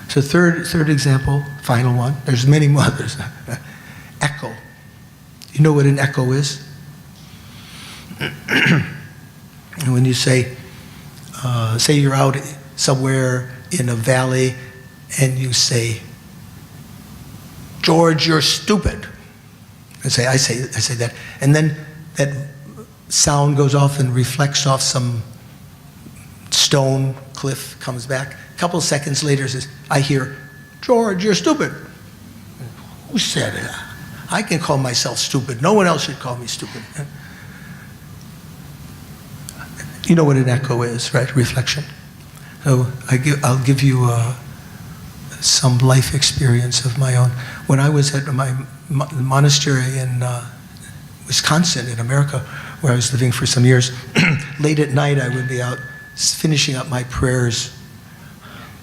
So third example, final one. There's many more others. Echo. You know what an echo is? And when you say you're out somewhere in a valley and you say, George, you're stupid. I say that. And then that sound goes off and reflects off some stone cliff, comes back. A couple of seconds later, I hear, George, you're stupid. Who said it? I can call myself stupid. No one else should call me stupid. You know what an echo is, right? Reflection. So I'll give you some life experience of my own. When I was at my monastery in Wisconsin, in America, where I was living for some years, late at night I would be out finishing up my prayers,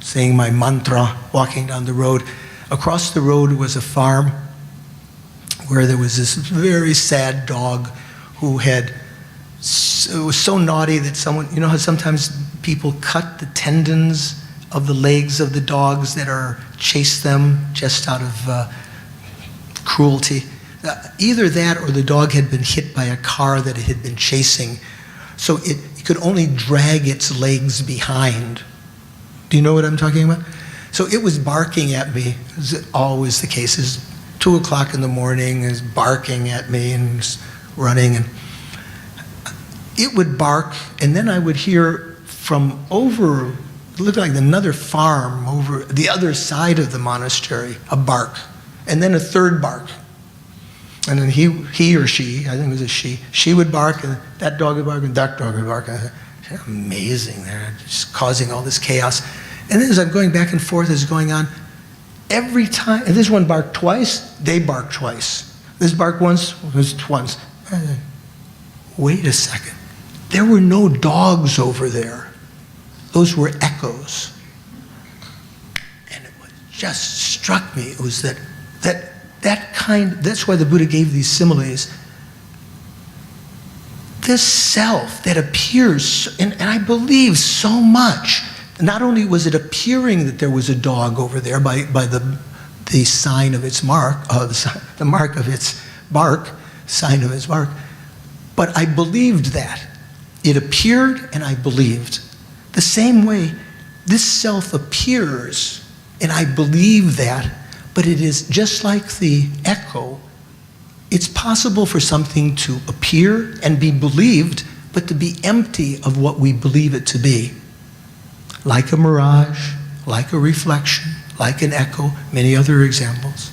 saying my mantra, walking down the road. Across the road was a farm where there was this very sad dog who it was so naughty that someone, you know how sometimes people cut the tendons of the legs of the dogs that chase them just out of cruelty. Either that or the dog had been hit by a car that it had been chasing, so it could only drag its legs behind. Do you know what I'm talking about? So it was barking at me, as always the case. It's 2 o'clock in the morning, is barking at me and running, and it would bark, and then I would hear from over, it looked like another farm over the other side of the monastery, a bark, and then a third bark. And then he or she, I think it was a she would bark, and that dog would bark, and that dog would bark. And amazing, they're just causing all this chaos. And then as I'm going back and forth, as going on, every time, and this one barked twice, they barked twice. This barked once, was once. Wait a second. There were no dogs over there. Those were echoes. And it just struck me. It was that kind, that's why the Buddha gave these similes. This self that appears, and I believe so much, not only was it appearing that there was a dog over there by the sign of its mark, the mark of its bark, sign of its bark, but I believed that. It appeared and I believed. The same way, this self appears and I believe that, but it is just like the echo. It's possible for something to appear and be believed, but to be empty of what we believe it to be. Like a mirage, like a reflection, like an echo, many other examples.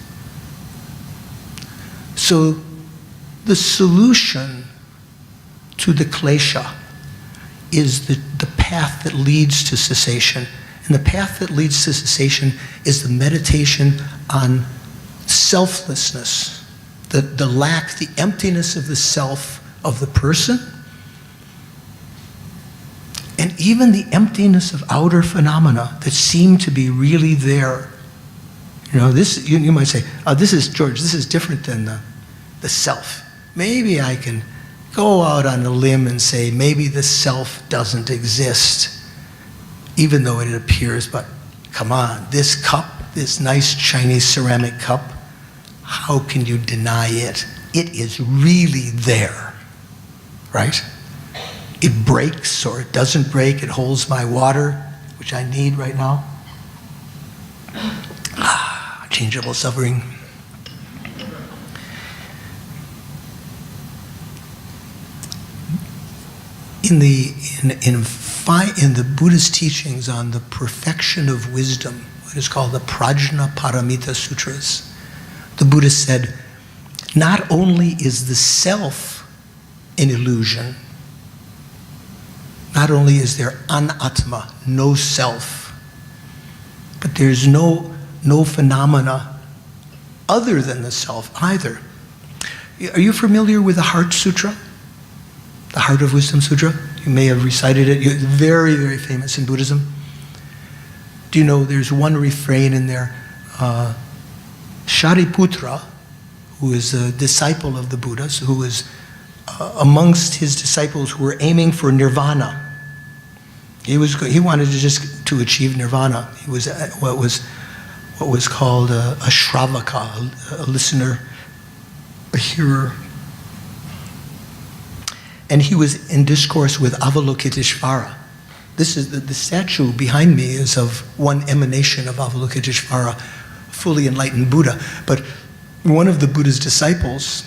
So the solution to the klesha is the path that leads to cessation. And the path that leads to cessation is the meditation on selflessness, the lack, the emptiness of the self of the person, and even the emptiness of outer phenomena that seem to be really there. You know, this, you might say, this is, George, this is different than the self. Maybe I can go out on a limb and say, maybe the self doesn't exist, even though it appears, but come on, this cup, this nice Chinese ceramic cup, how can you deny it? It is really there, right? It breaks or it doesn't break. It holds my water, which I need right now. Changeable suffering. In the Buddhist teachings on the perfection of wisdom, what is called the Prajna Paramita Sutras, the Buddha said, not only is the self an illusion, not only is there anatma, no self, There's no phenomena other than the self either. Are you familiar with the Heart Sutra? The Heart of Wisdom Sutra? You may have recited it. It's very, very famous in Buddhism. Do you know there's one refrain in there? Shariputra, who is a disciple of the Buddha, who is amongst his disciples who were aiming for nirvana. He wanted to achieve nirvana. He was what was called a shravaka, a listener, a hearer. And he was in discourse with Avalokiteshvara. This is the statue behind me is of one emanation of Avalokiteshvara, fully enlightened Buddha. But one of the Buddha's disciples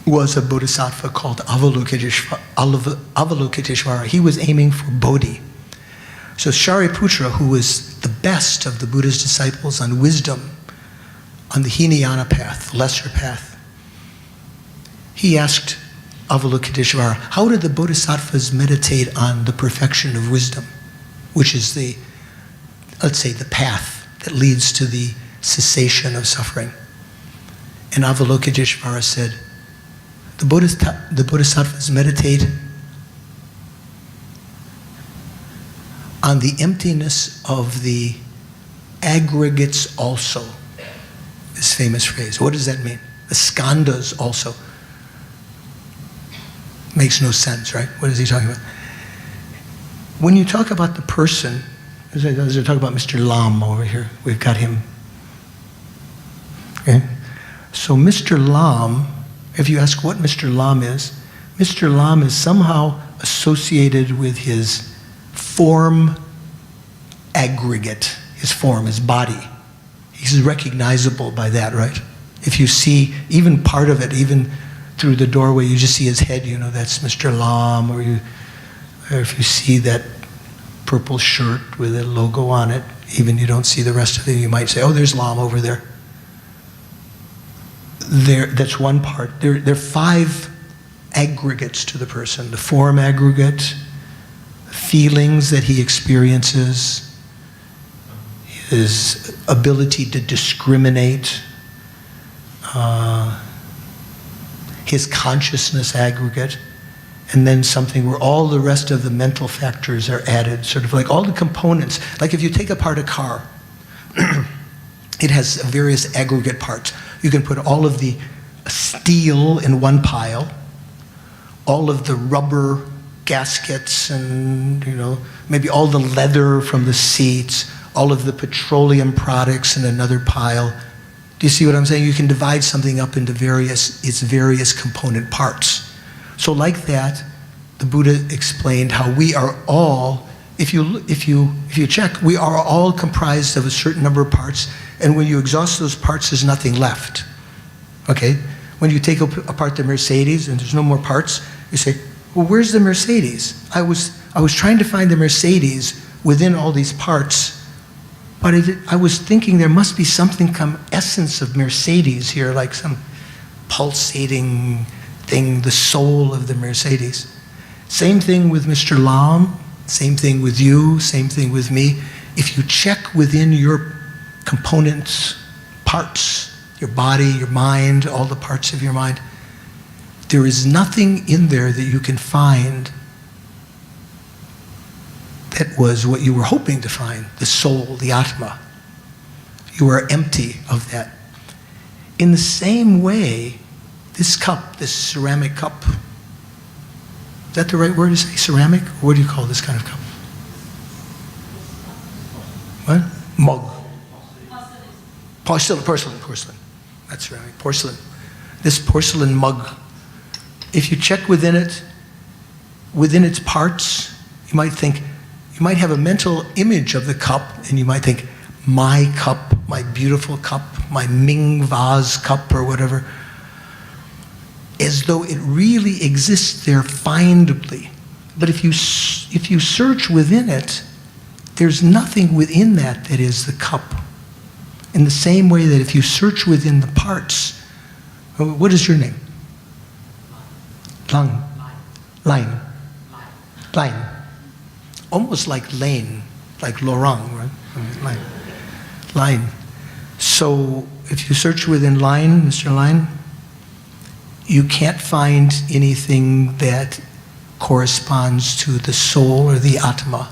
was a bodhisattva called Avalokiteshvara. He was aiming for Bodhi. So Shariputra, who was the best of the Buddha's disciples on wisdom, on the Hinayana path, the lesser path, he asked Avalokiteshvara, how did the bodhisattvas meditate on the perfection of wisdom, which is let's say, the path that leads to the cessation of suffering? And Avalokiteshvara said, the bodhisattvas meditate on the emptiness of the aggregates also. This famous phrase. What does that mean? The skandhas also. Makes no sense, right? What is he talking about? When you talk about the person, as I talk about Mr. Lam over here, we've got him. Okay? So Mr. Lam, if you ask what Mr. Lam is somehow associated with his form aggregate, his form, his body. He's recognizable by that, right? If you see even part of it, even through the doorway, you just see his head, you know, that's Mr. Lam, or if you see that purple shirt with a logo on it, even you don't see the rest of it, you might say, oh, there's Lam over there. That's one part. There are 5 aggregates to the person. The form aggregate, feelings that he experiences, his ability to discriminate, his consciousness aggregate, and then something where all the rest of the mental factors are added, sort of like all the components. Like if you take apart a car, it has various aggregate parts. You can put all of the steel in one pile, all of the rubber gaskets and, you know, maybe all the leather from the seats, all of the petroleum products in another pile. Do you see what I'm saying? You can divide something up into its various component parts. So like that, the Buddha explained how we are all, if you check, we are all comprised of a certain number of parts, and when you exhaust those parts, there's nothing left. Okay? When you take apart the Mercedes and there's no more parts, you say, well, where's the Mercedes? I was trying to find the Mercedes within all these parts, but I was thinking there must be something come essence of Mercedes here, like some pulsating thing, the soul of the Mercedes. Same thing with Mr. Lam, same thing with you, same thing with me. If you check within your components, parts, your body, your mind, all the parts of your mind, there is nothing in there that you can find that was what you were hoping to find, the soul, the Atma. You are empty of that. In the same way, this cup, this ceramic cup, is that the right word to say, ceramic? Or what do you call this kind of cup? What? Mug. Porcelain. That's ceramic, porcelain. This porcelain mug, if you check within it, within its parts, you might have a mental image of the cup, and you might think, my cup, my beautiful cup, my Ming vase cup or whatever, as though it really exists there findably. But if you search within it, there's nothing within that is the cup. In the same way that if you search within the parts, what is your name? Line. Almost like Lane. like Laurent, right? Line. So if you search within line, Mr. Line, you can't find anything that corresponds to the soul or the Atma.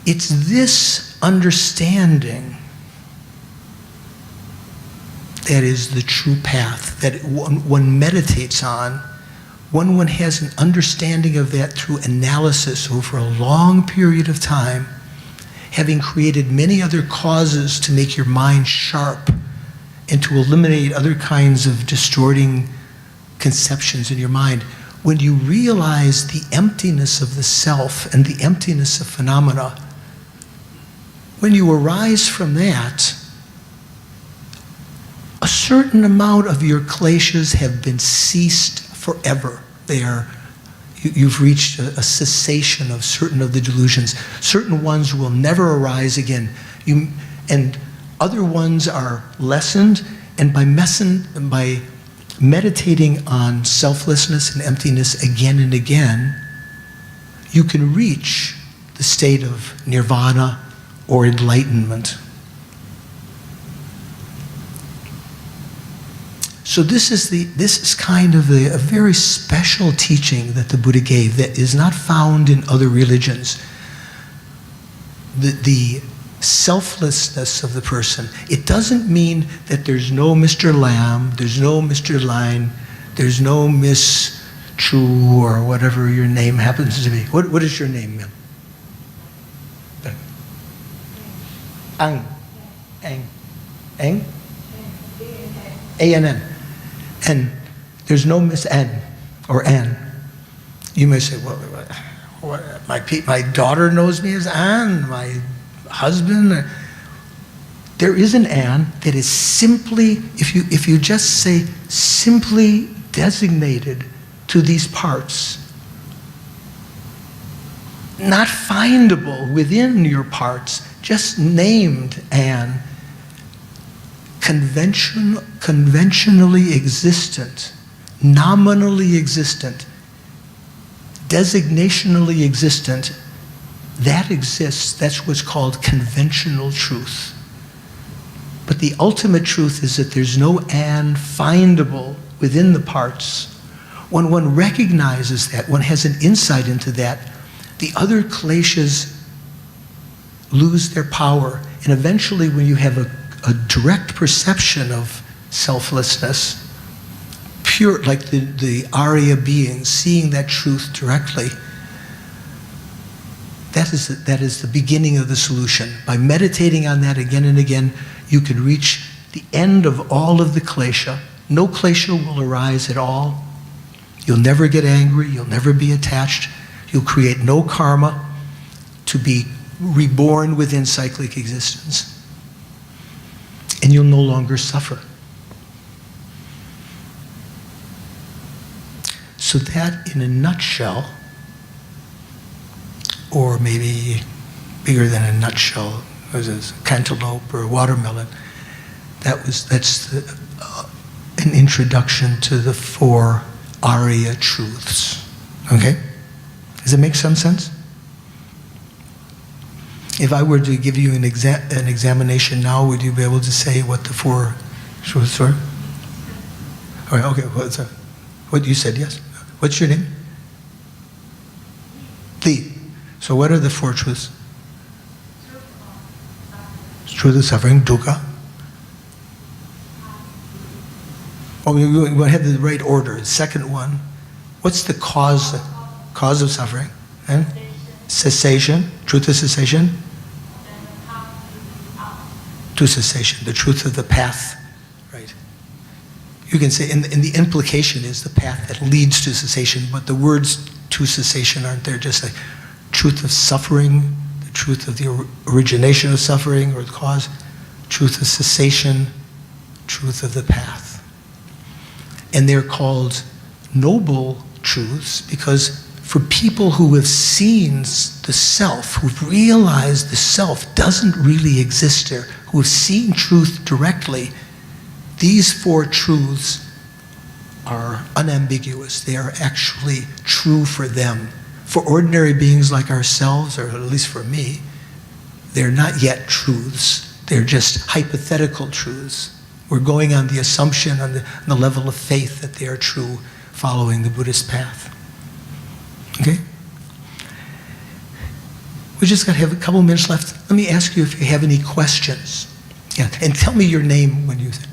It's this understanding that is the true path, that one meditates on. When one has an understanding of that through analysis over a long period of time, having created many other causes to make your mind sharp and to eliminate other kinds of distorting conceptions in your mind, when you realize the emptiness of the self and the emptiness of phenomena, when you arise from that, a certain amount of your kleshas have been ceased forever. You've reached a cessation of certain of the delusions. Certain ones will never arise again. And other ones are lessened, and by meditating on selflessness and emptiness again and again, you can reach the state of nirvana or enlightenment. So this is kind of a very special teaching that the Buddha gave that is not found in other religions. The selflessness of the person. It doesn't mean that there's no Mr. Lamb, there's no Mr. Line, there's no Miss Chu or whatever your name happens to be. What is your name, ma'am? Ang? A-N-N. And there's no Miss N or Ann. You may say, well, my daughter knows me as Ann, my husband. There is an Ann that is simply, if you just say simply designated to these parts, not findable within your parts, just named Ann, conventionally existent, nominally existent, designationally existent, that exists. That's what's called conventional truth. But the ultimate truth is that there's no Ann findable within the parts. When one recognizes that, one has an insight into that, the other kleshas lose their power. And eventually when you have a direct perception of selflessness, pure, like the Arya beings, seeing that truth directly, that is the beginning of the solution. By meditating on that again and again, you can reach the end of all of the klesha. No klesha will arise at all. You'll never get angry, you'll never be attached, you'll create no karma to be reborn within cyclic existence. And you'll no longer suffer. So that, in a nutshell, or maybe bigger than a nutshell, as a cantaloupe or a watermelon, that's an introduction to the 4 Arya truths. Okay? Does it make some sense? If I were to give you an examination now, would you be able to say what the 4 truths are? All right, okay, what's that? What you said, yes? What's your name? Lee. So what are the 4 truths? Truth of suffering, dukkha. Oh, we have the right order. The second one, what's the cause of suffering? And cessation, truth of cessation. To cessation, the truth of the path, right? You can say, and the implication is the path that leads to cessation, but the words to cessation aren't there, just like truth of suffering, the truth of the origination of suffering or the cause, truth of cessation, truth of the path. And they're called noble truths because for people who have seen the self, who've realized the self doesn't really exist there, who have seen truth directly, these 4 truths are unambiguous. They are actually true for them. for ordinary beings like ourselves, or at least for me, they're not yet truths. They're just hypothetical truths. We're going on the assumption, on the level of faith that they are true, following the Buddhist path. Okay? We just got to have a couple minutes left. Let me ask you if you have any questions. Yeah, and tell me your name when you say.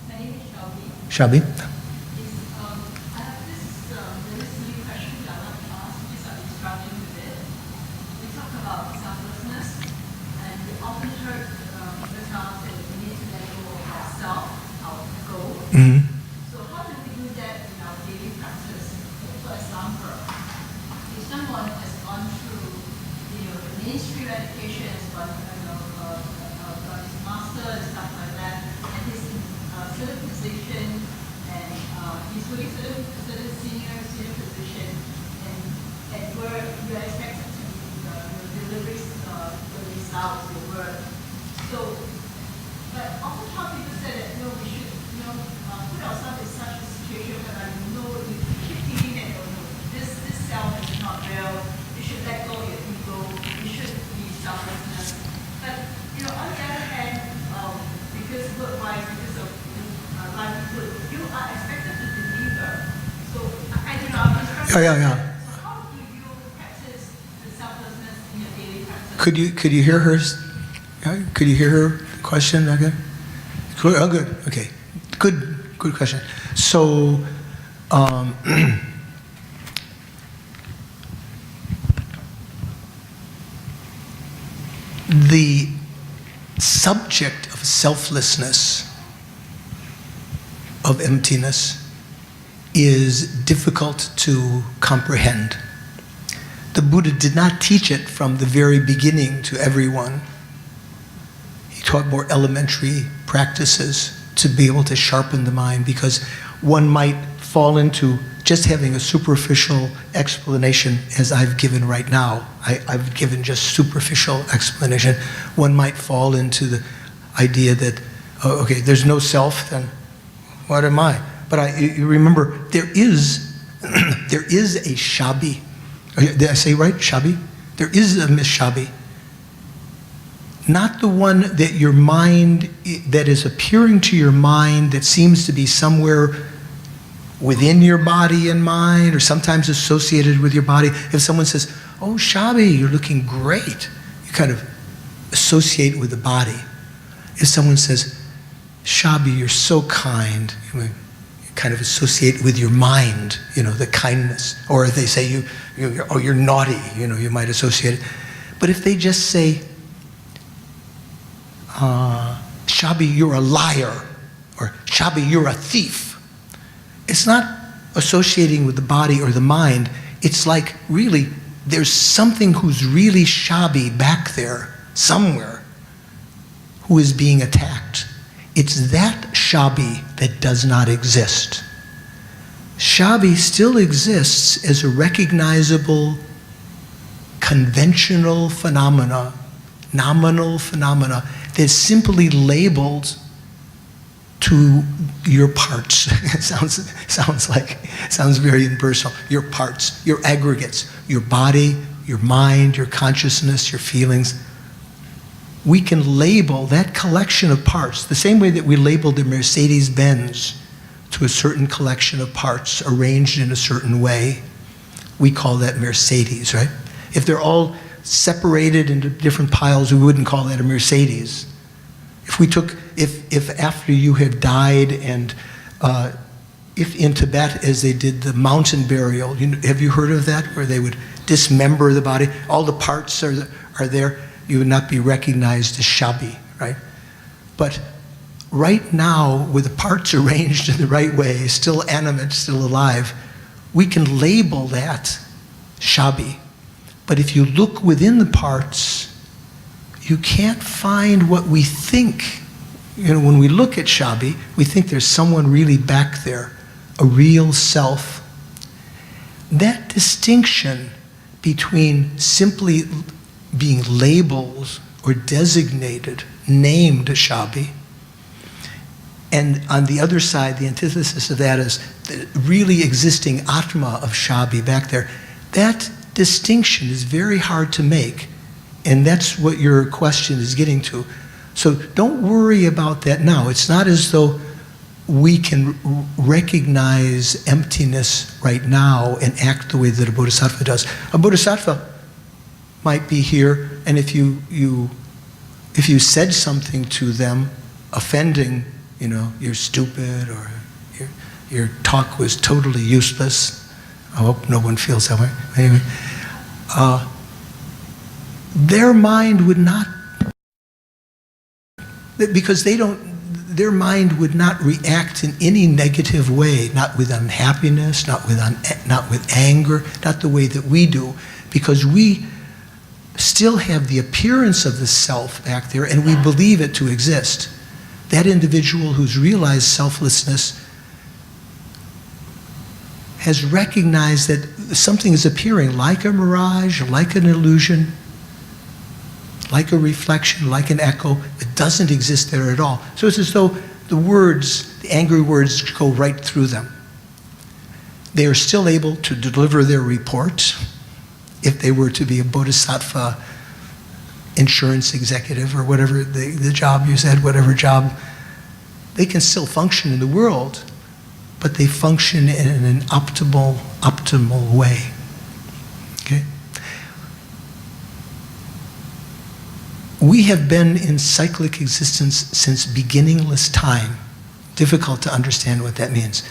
My name is Shelby. Shelby? I have this new question that I want to ask because I've been struggling with it. We talk about selflessness, and we often heard the term that we need to let go of ourself, our goal. Mm-hmm. So how do we do that in our daily practice? For example, if someone has gone through, the mainstream education, has got his master and stuff like that, and he's in a certain position, and he's doing certain senior position, and at work you're expected to deliver the results, your work. So, but oftentimes people say that we should put ourselves in such a situation where we keep thinking that this self is not real. You should let go of your ego. You should be selflessness. But on the other hand, because work-wise, because of livelihood, you are expected to deliver. So I'm interested. Yeah. So how do you practice the selflessness in your daily practice? Could you hear her? Could you hear her question? Okay. Good. Oh, good. Okay. Good question. So, the subject of selflessness, of emptiness, is difficult to comprehend. The Buddha did not teach it from the very beginning to everyone. He taught more elementary practices to be able to sharpen the mind, because one might fall into just having a superficial explanation, as I've given right now. I've given just superficial explanation. One might fall into the idea that, okay, there's no self, then what am I? But you remember, there is a Shabi. Did I say right? Shabi? There is a Miss Shabi. Not the one that your mind, that is appearing to your mind, that seems to be somewhere within your body and mind, or sometimes associated with your body. If someone says, "Oh, Shabi, you're looking great," you kind of associate with the body. If someone says, "Shabi, you're so kind," you kind of associate with your mind, the kindness. Or if they say, you're naughty, you might associate it. But if they just say, "Shabi, you're a liar," or "Shabi, you're a thief," it's not associating with the body or the mind. It's like, really, there's something who's really Shabi back there, somewhere, who is being attacked. It's that Shabi that does not exist. Shabi still exists as a recognizable, conventional phenomena, nominal phenomena, that's simply labeled to your parts. It sounds very impersonal. Your parts, your aggregates, your body, your mind, your consciousness, your feelings. We can label that collection of parts the same way that we labeled the Mercedes-Benz to a certain collection of parts arranged in a certain way. We call that Mercedes, right? If they're all separated into different piles, we wouldn't call that a Mercedes. If after you have died, and if in Tibet, as they did the mountain burial, have you heard of that, where they would dismember the body? All the parts are there. You would not be recognized as Shabi, right? But right now, with the parts arranged in the right way, still animate, still alive, we can label that Shabi. But if you look within the parts, you can't find what we think. When we look at Shabi, we think there's someone really back there, a real self. That distinction between simply being labeled or designated, named Shabi, and on the other side, the antithesis of that is the really existing Atma of Shabi back there, that distinction is very hard to make, and that's what your question is getting to. So don't worry about that now. It's not as though we can recognize emptiness right now and act the way that a bodhisattva does. A bodhisattva might be here, and if you said something to them offending, you're stupid, or your talk was totally useless. I hope no one feels that way. Anyway, their mind would not, because their mind would not react in any negative way, not with unhappiness, not with anger, not the way that we do, because we still have the appearance of the self back there, and we believe it to exist. That individual who's realized selflessness has recognized that something is appearing like a mirage, like an illusion, like a reflection, like an echo. It doesn't exist there at all. So it's as though the angry words go right through them. They are still able to deliver their report. If they were to be a bodhisattva insurance executive or whatever the job you said, whatever job, they can still function in the world, but they function in an optimal way. Okay? We have been in cyclic existence since beginningless time. Difficult to understand what that means.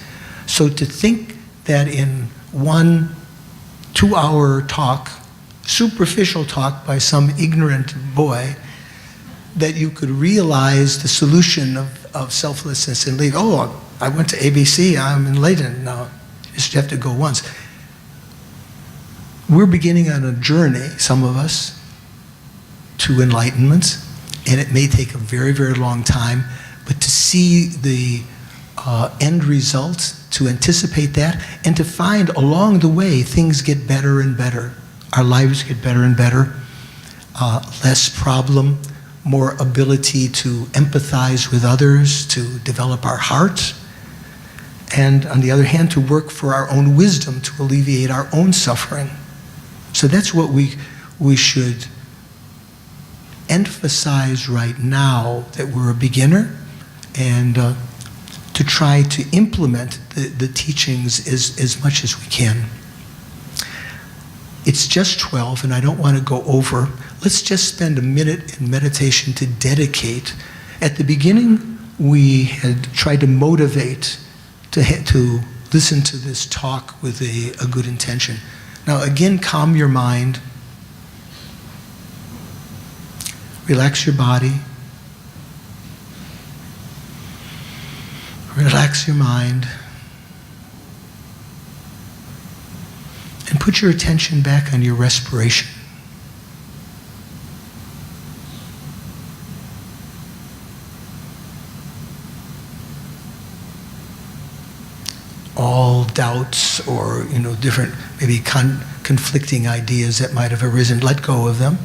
So to think that in 1 2-hour talk, superficial talk by some ignorant boy, that you could realize the solution of selflessness and leave. Oh, I went to ABC, I'm enlightened. No, you just have to go once. We're beginning on a journey, some of us, to enlightenment, and it may take a very, very long time, but to see the end result, to anticipate that, and to find along the way things get better and better. Our lives get better and better. Less problem, more ability to empathize with others, to develop our heart, and on the other hand, to work for our own wisdom, to alleviate our own suffering. So that's what we should emphasize right now, that we're a beginner, and to try to implement the teachings as much as we can. It's just 12, and I don't want to go over. Let's just spend a minute in meditation to dedicate. At the beginning, we had tried to motivate to listen to this talk with a good intention. Now, again, calm your mind. Relax your body. Relax your mind. And put your attention back on your respiration. All doubts or different, maybe conflicting ideas that might have arisen, let go of them.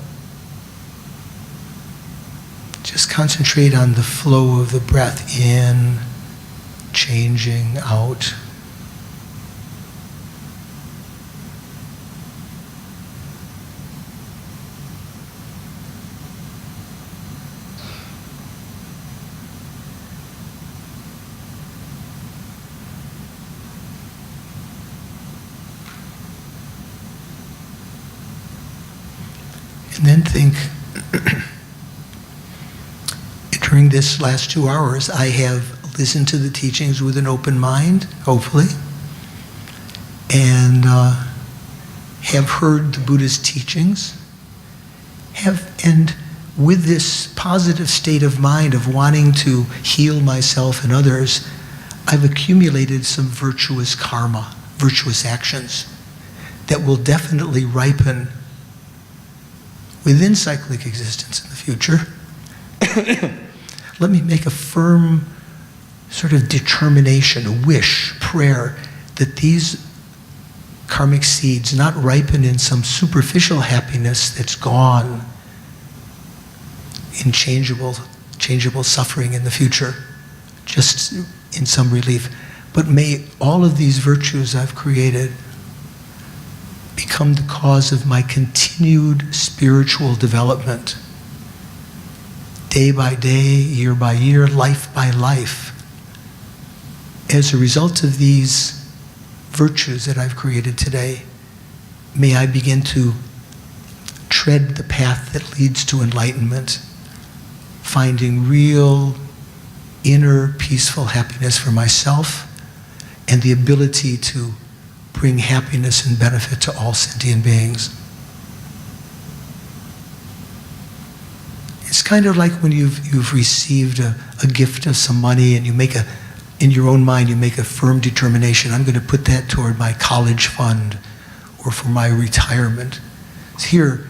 Just concentrate on the flow of the breath in, changing out. And then think, during this last 2 hours, I have listened to the teachings with an open mind, hopefully, and have heard the Buddha's teachings, and with this positive state of mind of wanting to heal myself and others, I've accumulated some virtuous karma, virtuous actions that will definitely ripen within cyclic existence in the future. Let me make a firm sort of determination, a wish, prayer, that these karmic seeds not ripen in some superficial happiness that's gone, in changeable suffering in the future, just in some relief. But may all of these virtues I've created become the cause of my continued spiritual development. Day by day, year by year, life by life. As a result of these virtues that I've created today, may I begin to tread the path that leads to enlightenment, finding real inner peaceful happiness for myself and the ability to bring happiness and benefit to all sentient beings. It's kind of like when you've received a gift of some money and you make in your own mind, you make a firm determination, I'm going to put that toward my college fund or for my retirement. It's here,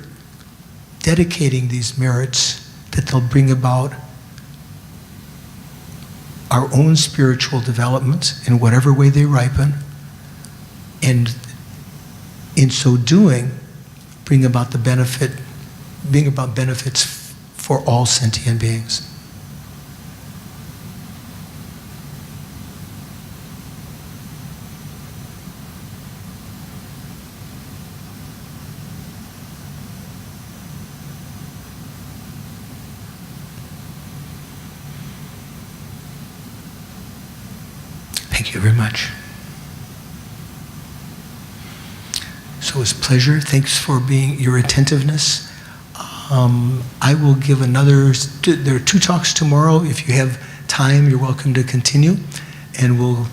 dedicating these merits that they'll bring about our own spiritual development in whatever way they ripen, and in so doing, bring about benefits for all sentient beings. Thank you very much. So it's a pleasure. Thanks for your attentiveness. I will give there are 2 talks tomorrow. If you have time, you're welcome to continue. And we'll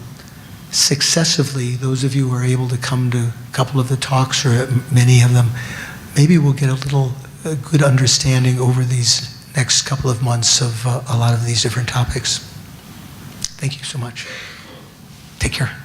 successively, those of you who are able to come to a couple of the talks or many of them, maybe we'll get a good understanding over these next couple of months of a lot of these different topics. Thank you so much. Take care.